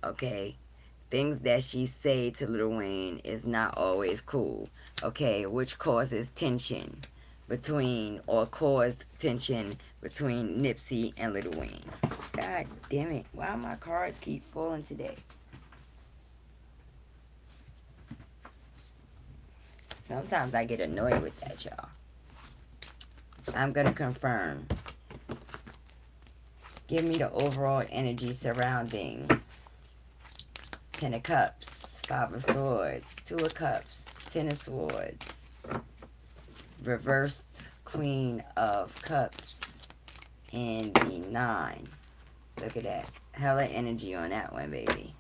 Okay? Things that she say to Lil Wayne is not always cool. Okay? Which causes tension between, or caused tension between Nipsey and Lil Wayne. God damn it. Why my cards keep falling today? Sometimes I get annoyed with that, y'all. I'm going to confirm. Give me the overall energy surrounding Ten of Cups, Five of Swords, Two of Cups, Ten of Swords, reversed Queen of Cups, and the Nine. Look at that. Hella energy on that one, baby.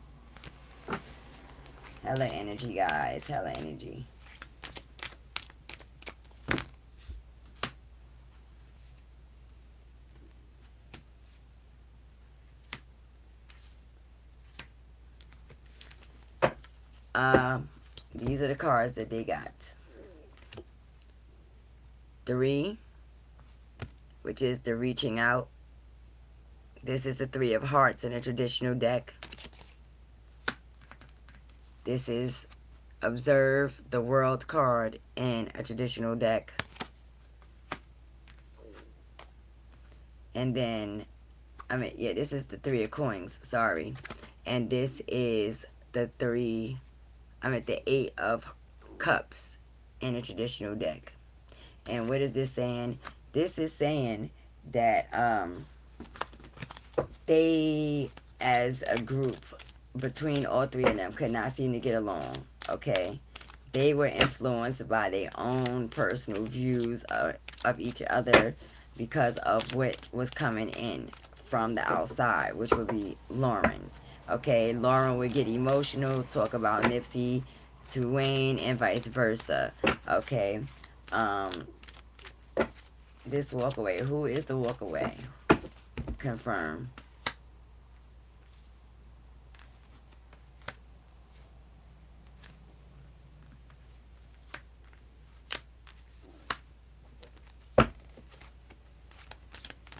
Hella energy, guys. Hella energy. These are the cards that they got. 3, which is the reaching out. This is the 3 of Hearts in a traditional deck. This is Observe the World card in a traditional deck. And then, this is the 3 of Coins, sorry. And this is the 8 of Cups in a traditional deck. And what is this saying? This is saying that they, as a group, between all 3 of them, could not seem to get along, okay? They were influenced by their own personal views of each other because of what was coming in from the outside, which would be Lauren. Okay, Lauren would get emotional, talk about Nipsey to Wayne, and vice versa. Okay, this walkaway. Who is the walkaway? Confirm.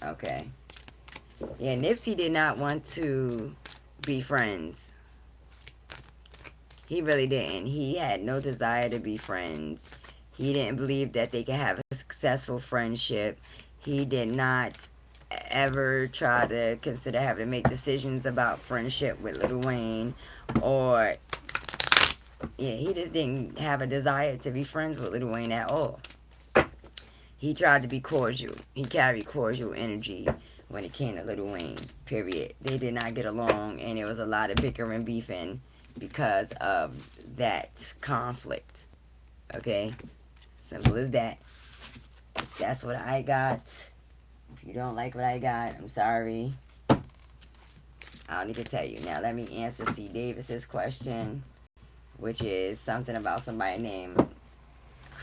Okay. Yeah, Nipsey did not want to be friends. He really didn't. He had no desire to be friends. He didn't believe that they could have a successful friendship. He did not ever try to consider having to make decisions about friendship with Lil Wayne. Or, yeah, he just didn't have a desire to be friends with Lil Wayne at all. He tried to be cordial. He carried cordial energy when it came to Lil Wayne, period. They did not get along, and there was a lot of bickering, beefing because of that conflict. Okay? Simple as that. That's what I got. If you don't like what I got, I'm sorry. I don't need to tell you. Now, let me answer C. Davis's question, which is something about somebody named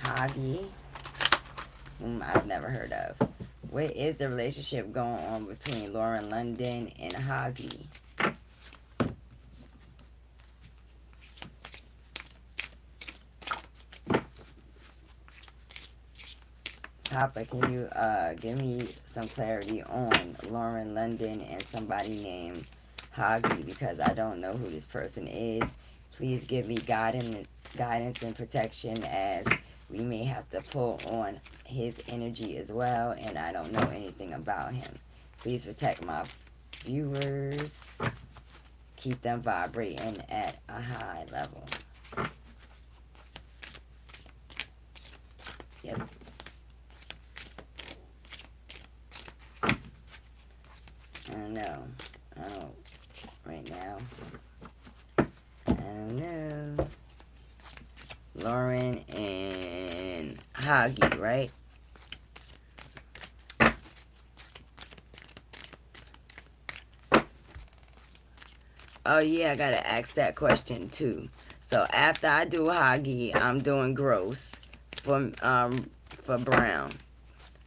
Hagi, whom I've never heard of. What is the relationship going on between Lauren London and Hagi? Papa, can you give me some clarity on Lauren London and somebody named Hagi, because I don't know who this person is. Please give me guidance and protection, as we may have to pull on his energy as well, and I don't know anything about him. Please protect my viewers. Keep them vibrating at a high level. Yep. I don't know. Right now. I don't know. Lauren and Hagi, right? Oh yeah, I gotta ask that question too. So after I do Hagi, I'm doing gross for Brown.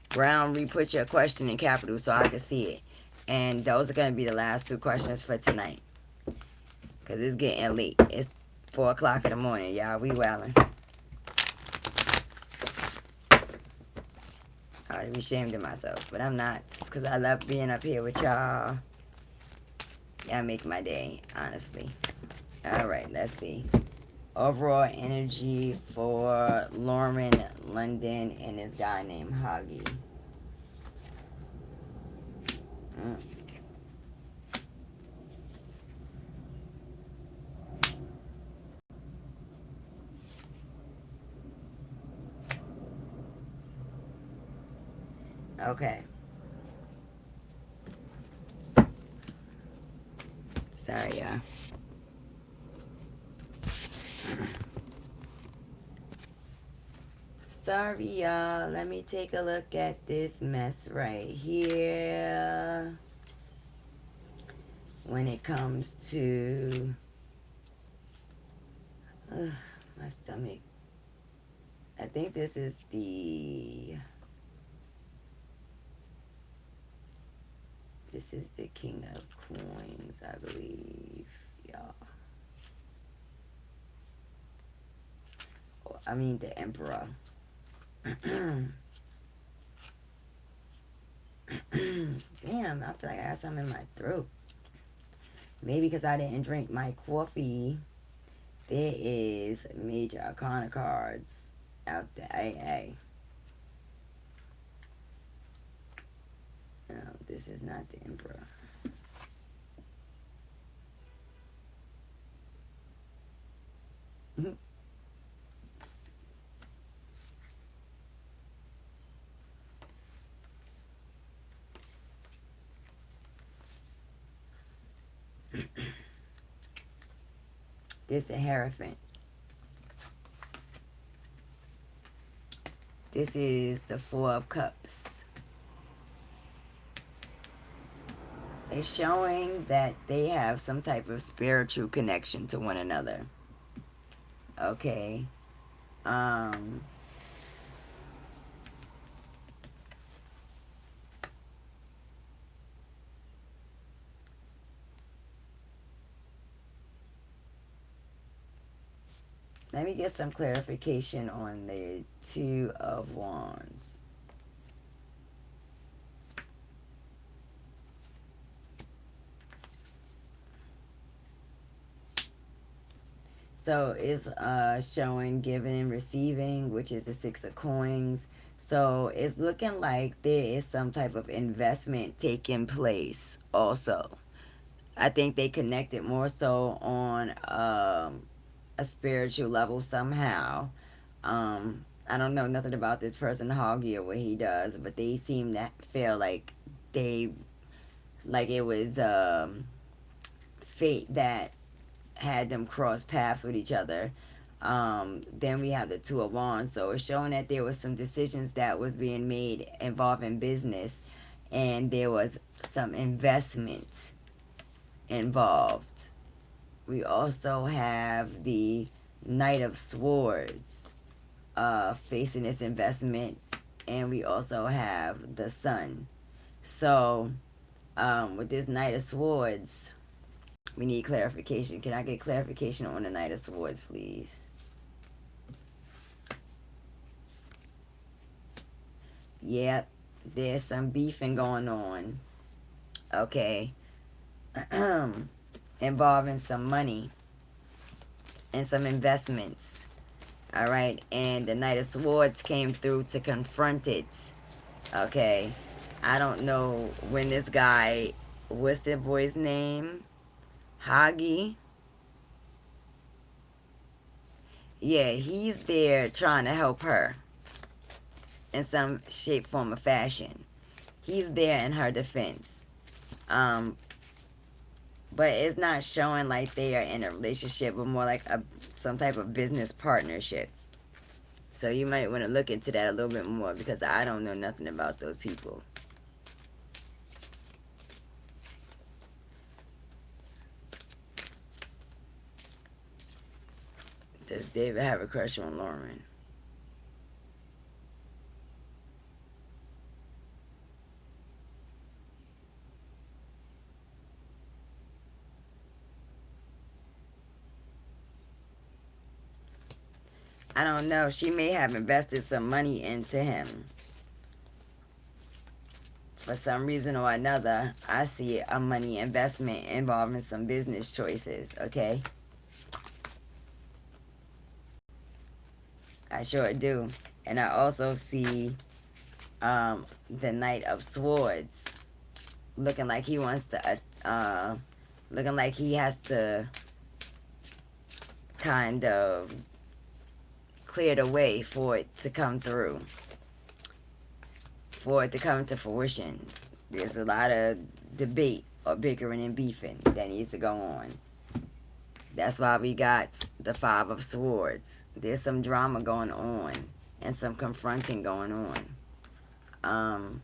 Brown, re-put your question in capital so I can see it. And those are going to be the last two questions for tonight. Because it's getting late. It's 4 o'clock in the morning, y'all. We wildin'. I'd be ashamed of myself, but I'm not. Because I love being up here with y'all. Y'all make my day, honestly. Alright, let's see. Overall energy for Lauren, London, and this guy named Hagi. Okay. Sorry, y'all. Sorry, y'all. Let me take a look at this mess right here. When it comes to my stomach. I think this is the King of Coins, I believe, y'all. I mean the Emperor. Damn, I feel like I got something in my throat. Maybe because I didn't drink my coffee. There is major arcana cards out the AA. No, this is not the Emperor. This is a Hierophant. This is the Four of Cups. It's showing that they have some type of spiritual connection to one another. Okay. Let me get some clarification on the Two of Wands. So it's showing giving and receiving, which is the Six of Coins. So it's looking like there is some type of investment taking place also. I think they connected more so on a spiritual level somehow. I don't know nothing about this person, Hoggy, or what he does, but they seem to feel like it was fate that had them cross paths with each other. Then we have the Two of Wands, so it's showing that there was some decisions that was being made involving business, and there was some investment involved. We also have the Knight of Swords facing this investment, and we also have the Sun. So with this Knight of Swords, we need clarification. Can I get clarification on the Knight of Swords, please? Yep, there's some beefing going on. Okay. Involving some money and some investments. Alright, and the Knight of Swords came through to confront it. Okay. I don't know when this guy, what's that boy's name? Hagi? Yeah, he's there trying to help her in some shape, form, or fashion. He's there in her defense. But it's not showing like they are in a relationship, but more like some type of business partnership. So you might want to look into that a little bit more, because I don't know nothing about those people. Does David have a crush on Lauren? I don't know. She may have invested some money into him. For some reason or another, I see a money investment involving some business choices, okay? I sure do. And I also see the Knight of Swords looking like he wants to, looking like he has to kind of clear the way for it to come through, for it to come to fruition. There's a lot of debate or bickering and beefing that needs to go on. That's why we got the Five of Swords. There's some drama going on and some confronting going on.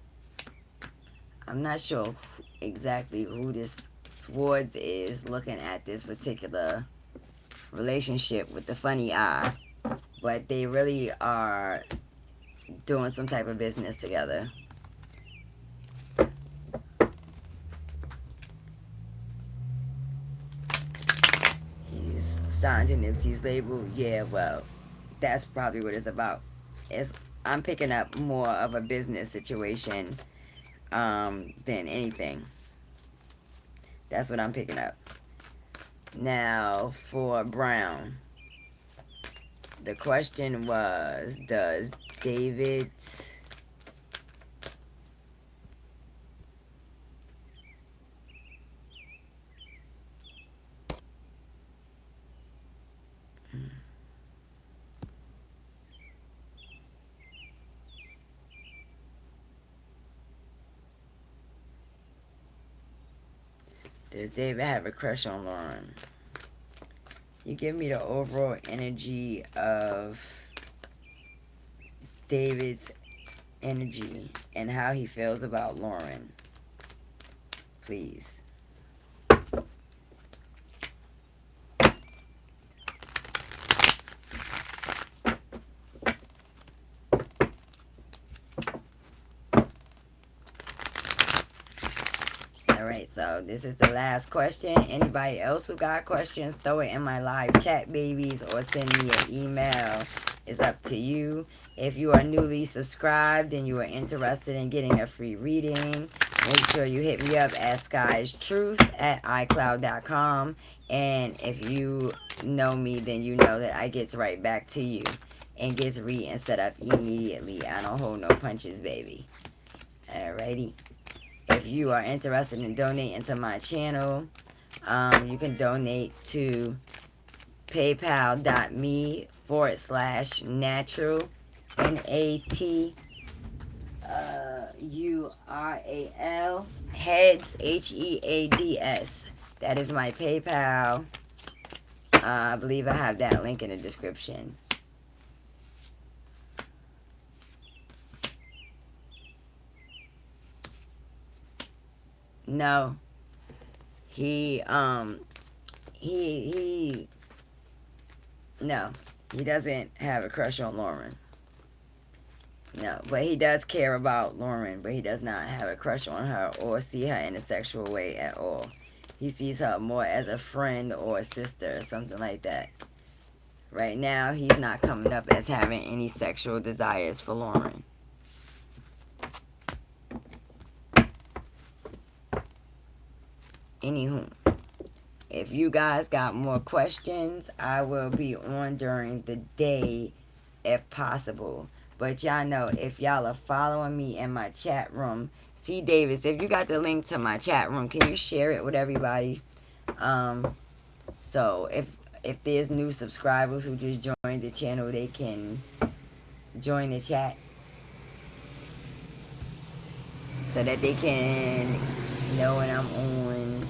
I'm not sure exactly who this Swords is looking at this particular relationship with the funny eye, but they really are doing some type of business together. He's signed to Nipsey's label. Yeah, well, that's probably what it's about. I'm picking up more of a business situation than anything. That's what I'm picking up. Now, for Brown, the question was, does David have a crush on Lauren? You give me the overall energy of David's energy and how he feels about Lauren, please. Alright, so this is the last question. Anybody else who got questions, throw it in my live chat, babies, or send me an email. It's up to you. If you are newly subscribed and you are interested in getting a free reading, make sure you hit me up at skyestruth@icloud.com. And if you know me, then you know that I gets right back to you and gets read and set up immediately. I don't hold no punches, baby. Alrighty. If you are interested in donating to my channel, you can donate to paypal.me/natural, NATURAL, heads, HEADS. That is my PayPal. I believe I have that link in the description. No. No, he doesn't have a crush on Lauren. No, but he does care about Lauren, but he does not have a crush on her or see her in a sexual way at all. He sees her more as a friend or a sister or something like that. Right now, he's not coming up as having any sexual desires for Lauren. Anywho, if you guys got more questions, I will be on during the day if possible. But y'all know, if y'all are following me in my chat room, C. Davis, if you got the link to my chat room, can you share it with everybody? So if there's new subscribers who just joined the channel, they can join the chat so that they can know when I'm on.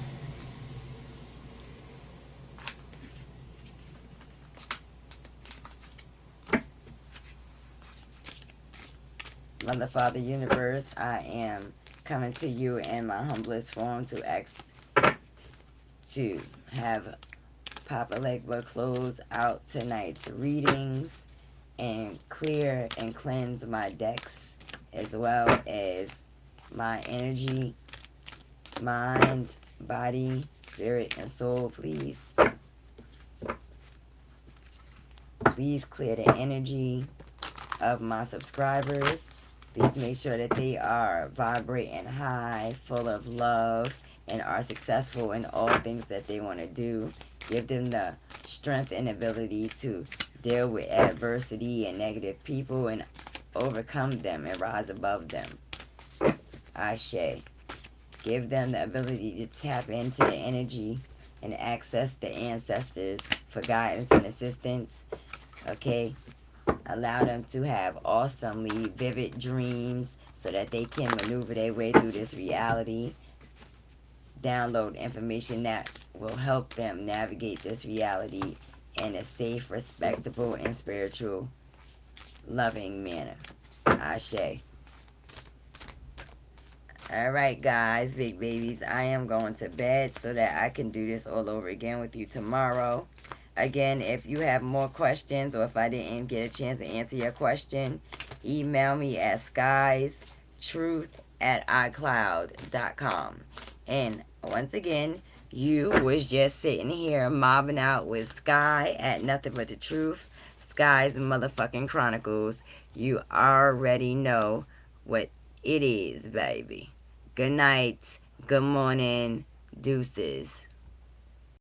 Mother, Father, Universe, I am coming to you in my humblest form to ask to have Papa Leg will close out tonight's readings and clear and cleanse my decks as well as my energy, mind, body, spirit, and soul. Please clear the energy of my subscribers. Please make sure that they are vibrating high, full of love, and are successful in all things that they want to do. Give them the strength and ability to deal with adversity and negative people and overcome them and rise above them. Ashe. Give them the ability to tap into the energy and access the ancestors for guidance and assistance. Okay? Allow them to have awesomely vivid dreams so that they can maneuver their way through this reality. Download information that will help them navigate this reality in a safe, respectable, and spiritual, loving manner. Ashe. Alright guys, big babies, I am going to bed so that I can do this all over again with you tomorrow. Again, if you have more questions or if I didn't get a chance to answer your question, email me at skiestruth@icloud.com. And once again, you was just sitting here mobbing out with Sky at Nothing But the Truth, Sky's motherfucking Chronicles. You already know what it is, baby. Good night, good morning, deuces.